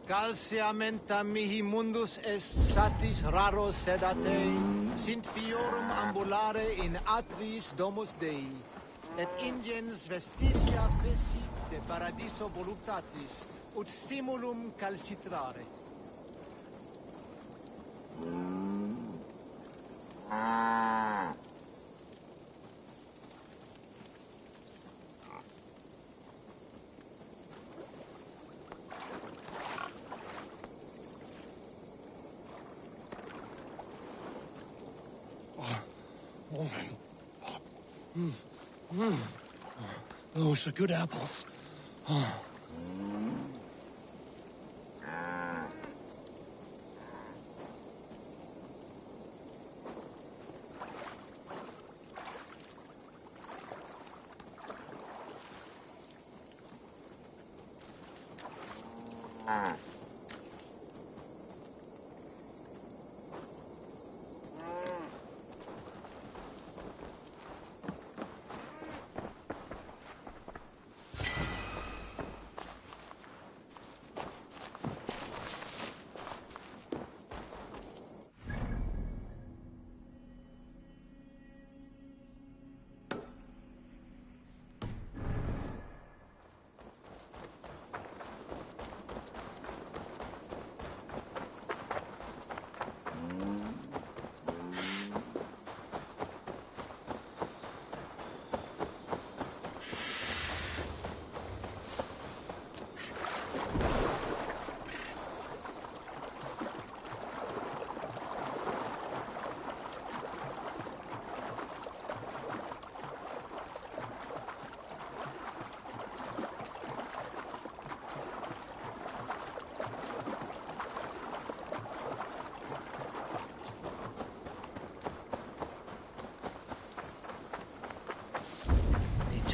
Calciamenta mihi mundus est satis raro sedate, sint piorum ambulare in atris domus Dei, et ingens vestigia vesit de paradiso voluptatis, ut stimulum calcitrare. Those are good apples.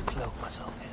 Cloak myself here.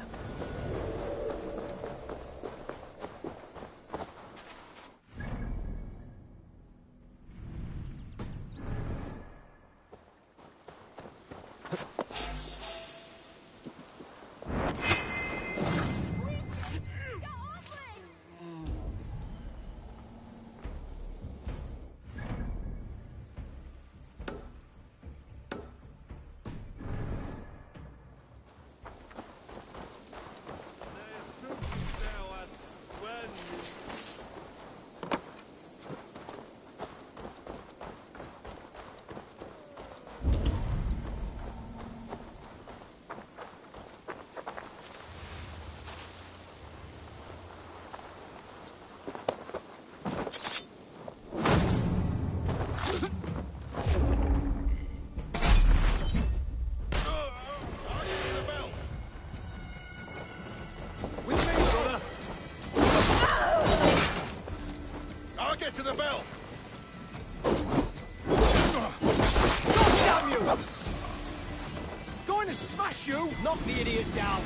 To the bell! Damn you! Going to smash you! Knock the idiot down!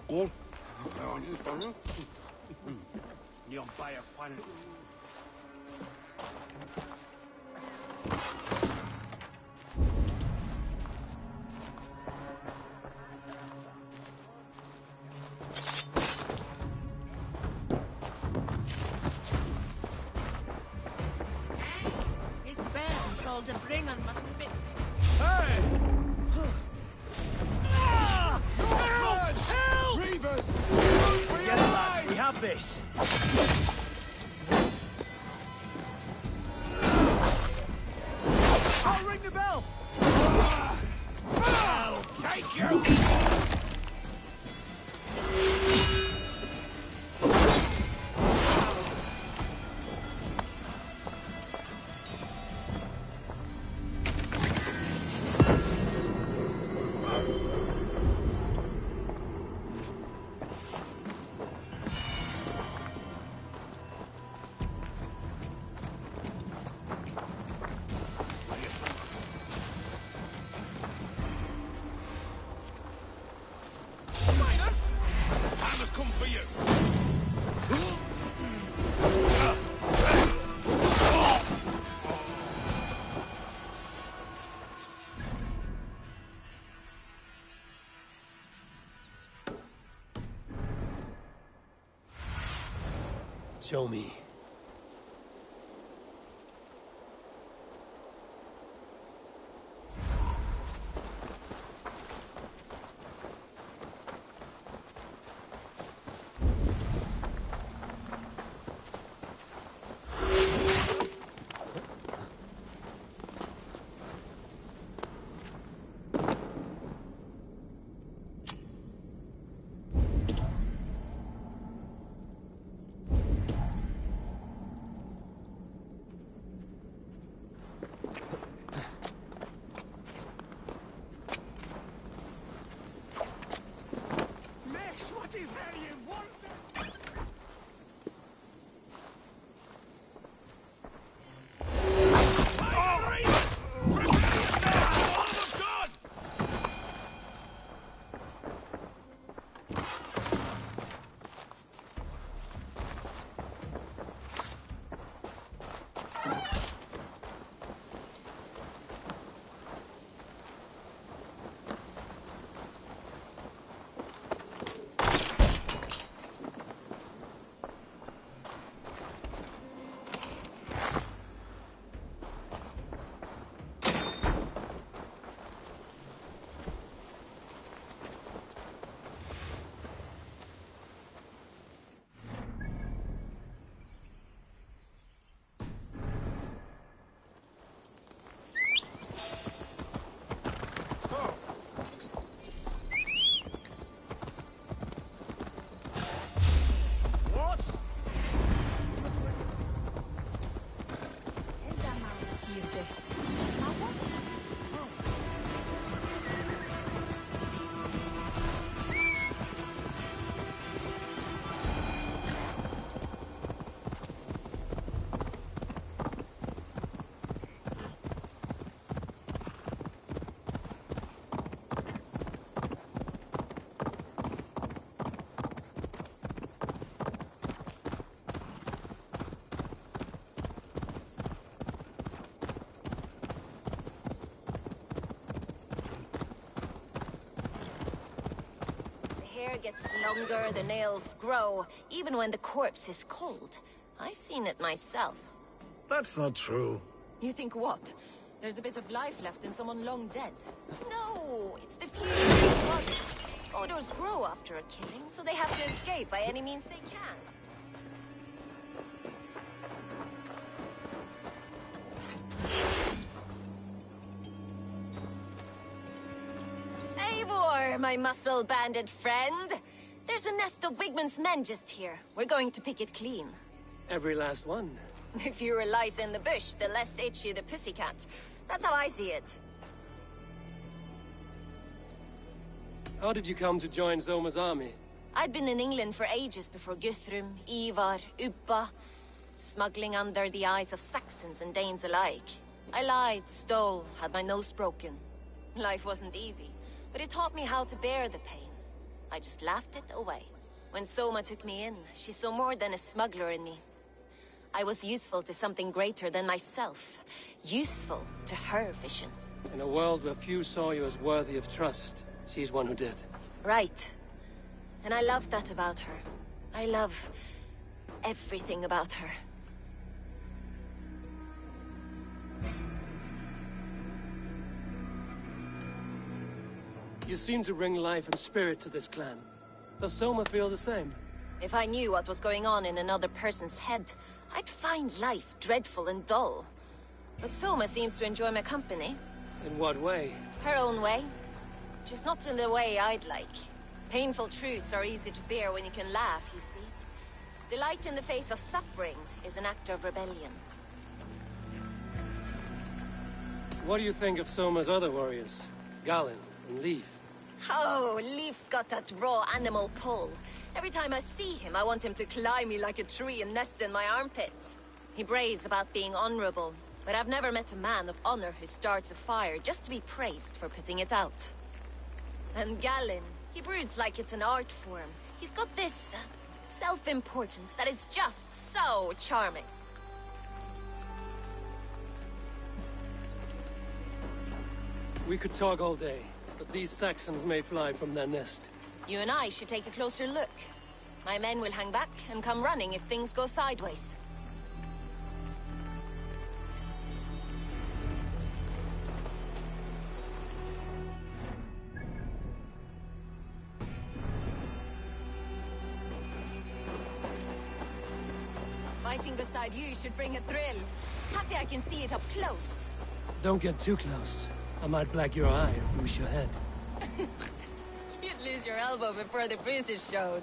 Cool. You'll buy a fun. His band told to bring on my spit. Hey! Help! Reavers! Get it, lads. We have this. you! Show me. Gets longer, the nails grow, even when the corpse is cold. I've seen it myself. That's not true. You think what? There's a bit of life left in someone long dead? No, it's the future. Odors grow after a killing, so they have to escape by any means they can. Eivor, my muscle-banded friend. There's a nest of Wigman's men just here. We're going to pick it clean. Every last one. The fewer lice in the bush, the less itchy the pussycat. That's how I see it. How did you come to join Zoma's army? I'd been in England for ages before Guthrum, Ivar, Uppa, smuggling under the eyes of Saxons and Danes alike. I lied, stole, had my nose broken. Life wasn't easy, but it taught me how to bear the pain. I just laughed it away. When Soma took me in, she saw more than a smuggler in me. I was useful to something greater than myself. Useful to her vision. In a world where few saw you as worthy of trust, she's one who did. Right. And I love that about her. I love everything about her. You seem to bring life and spirit to this clan. Does Soma feel the same? If I knew what was going on in another person's head, I'd find life dreadful and dull. But Soma seems to enjoy my company. In what way? Her own way. Just not in the way I'd like. Painful truths are easy to bear when you can laugh, you see. Delight in the face of suffering is an act of rebellion. What do you think of Soma's other warriors? Galen and Leaf? Oh, Leaf's got that raw animal pull. Every time I see him, I want him to climb me like a tree and nest in my armpits. He brays about being honorable, but I've never met a man of honor who starts a fire just to be praised for putting it out. And Galen, he broods like it's an art form. He's got this Self-importance that is just so charming. We could talk all day, but these Saxons may fly from their nest. You and I should take a closer look. My men will hang back and come running if things go sideways. Fighting beside you should bring a thrill. Happy I can see it up close. Don't get too close. I might black your eye or bruise your head. You'd lose your elbow before the bruises showed.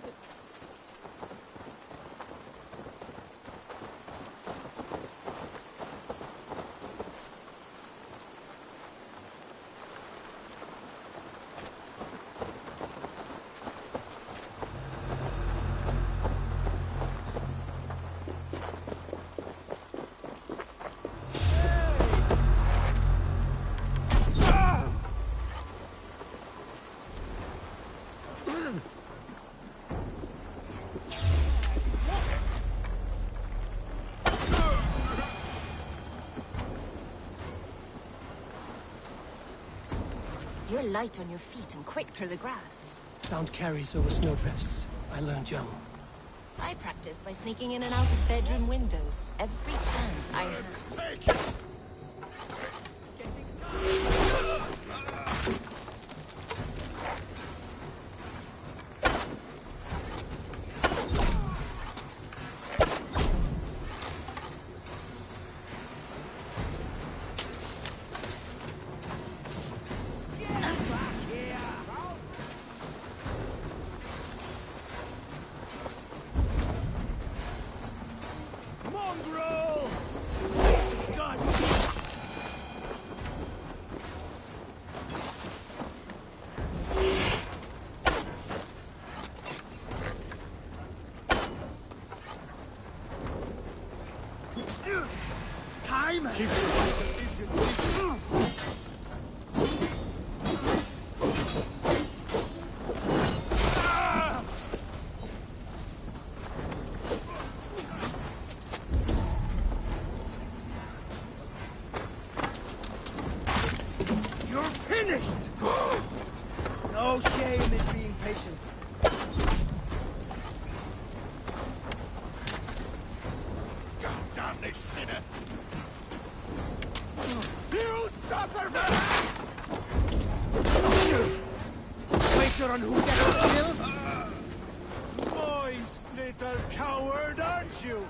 You're light on your feet and quick through the grass. Sound carries over snowdrifts. I learned young. I practiced by sneaking in and out of bedroom windows every chance I had. Take it! Mongrel! This is God. Time! You're finished! No shame in being patient. God damn this sinner! You suffer for that! Wager on who gets killed? Moist little coward, aren't you?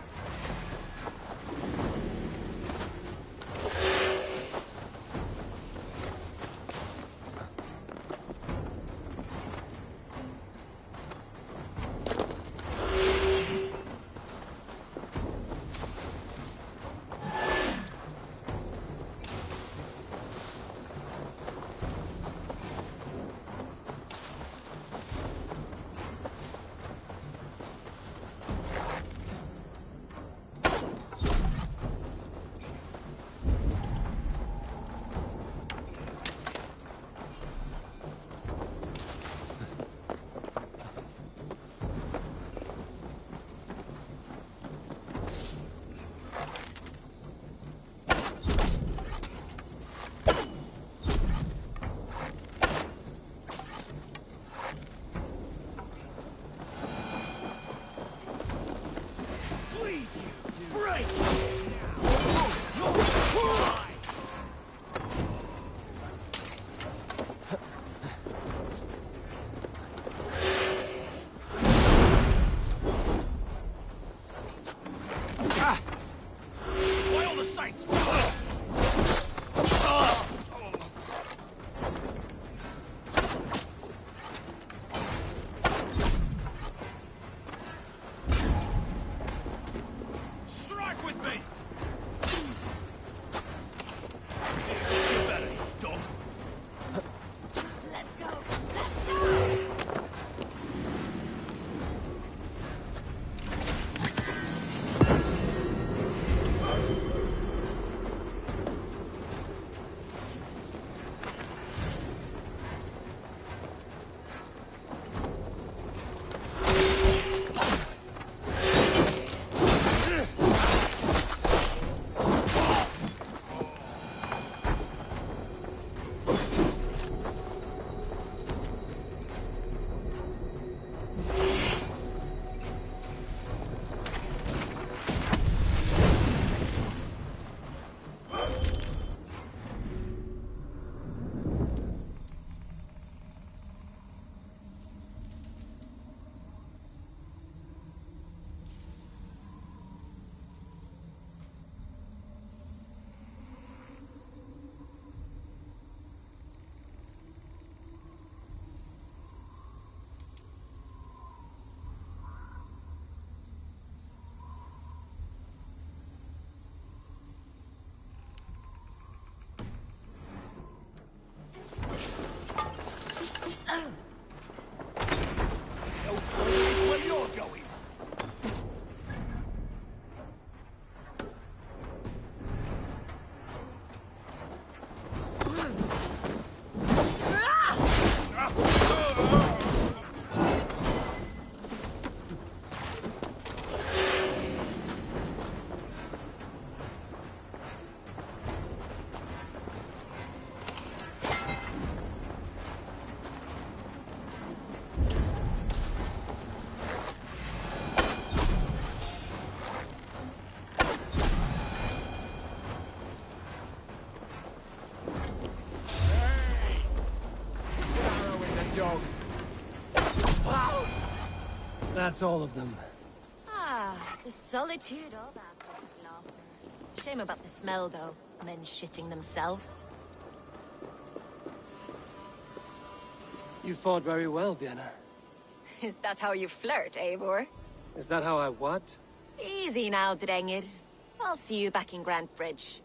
That's all of them. Ah, the solitude, all that with laughter. Shame about the smell, though. Men shitting themselves. You fought very well, Björna. Is that how you flirt, Eivor? Is that how I what? Easy now, Drengir. I'll see you back in Grand Bridge.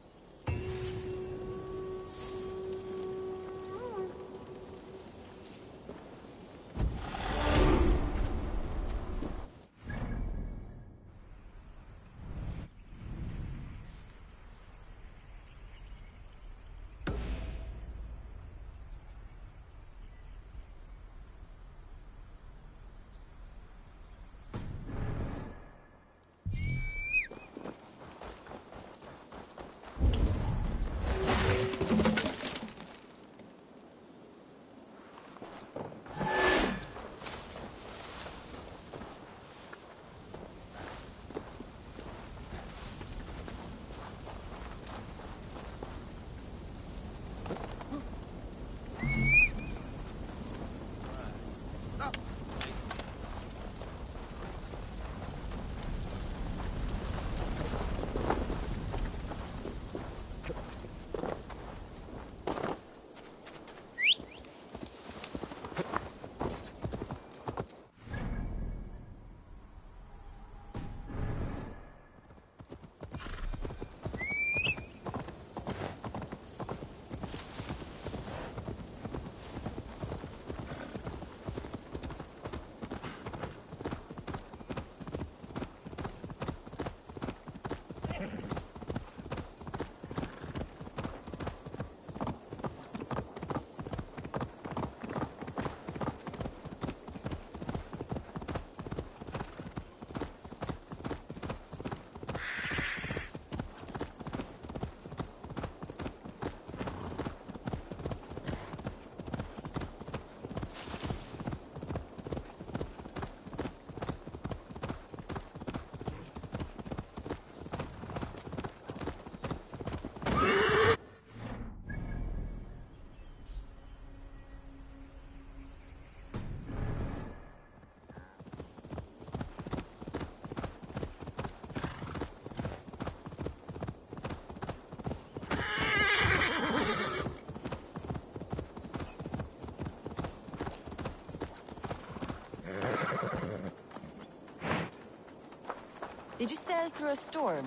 Did you sail through a storm?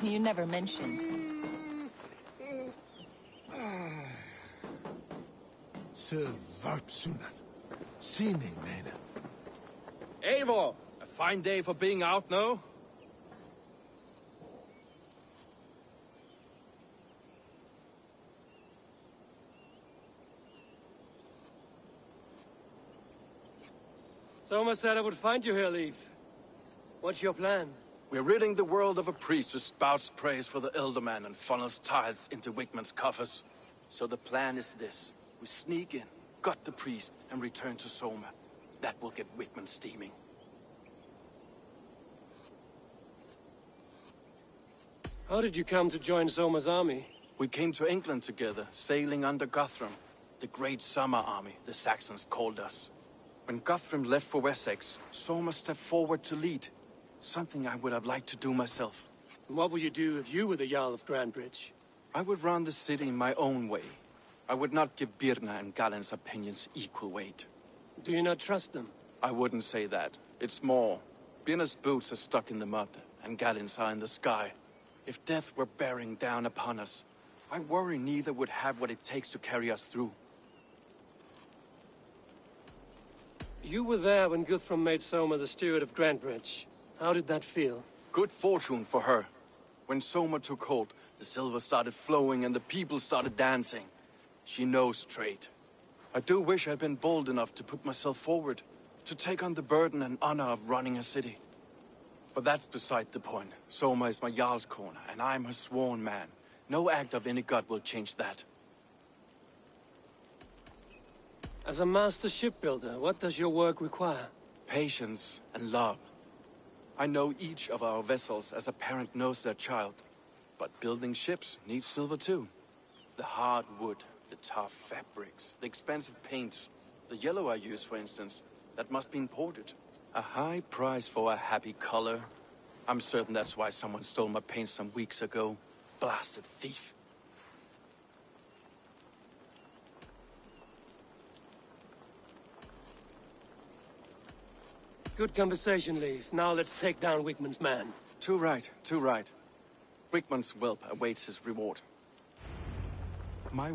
You never mentioned. Sir Varpsunan. Seeming mena. Eivor! A fine day for being out, no? Soma said I would find you here, Leaf. What's your plan? We're ridding the world of a priest who spouts praise for the Elderman and funnels tithes into Wigman's coffers. So the plan is this. We sneak in, gut the priest, and return to Soma. That will get Wigman steaming. How did you come to join Soma's army? We came to England together, sailing under Guthrum. The great summer army, the Saxons called us. When Guthrum left for Wessex, Soma stepped forward to lead. Something I would have liked to do myself. What would you do if you were the Jarl of Grandbridge? I would run the city in my own way. I would not give Birna and Galen's opinions equal weight. Do you not trust them? I wouldn't say that. It's more. Birna's boots are stuck in the mud, and Galen's are in the sky. If death were bearing down upon us, I worry neither would have what it takes to carry us through. You were there when Guthrum made Soma the steward of Grandbridge. How did that feel? Good fortune for her. When Soma took hold, the silver started flowing and the people started dancing. She knows trade. I do wish I'd been bold enough to put myself forward, to take on the burden and honor of running a city. But that's beside the point. Soma is my Jarl's corner, and I'm her sworn man. No act of any god will change that. As a master shipbuilder, what does your work require? Patience and love. I know each of our vessels as a parent knows their child. But building ships needs silver too. The hard wood, the tough fabrics, the expensive paints. The yellow I use, for instance, that must be imported. A high price for a happy color. I'm certain that's why someone stole my paint some weeks ago. Blasted thief. Good conversation, Leif. Now let's take down Wigman's man. Too right, too right. Wigman's whelp awaits his reward. My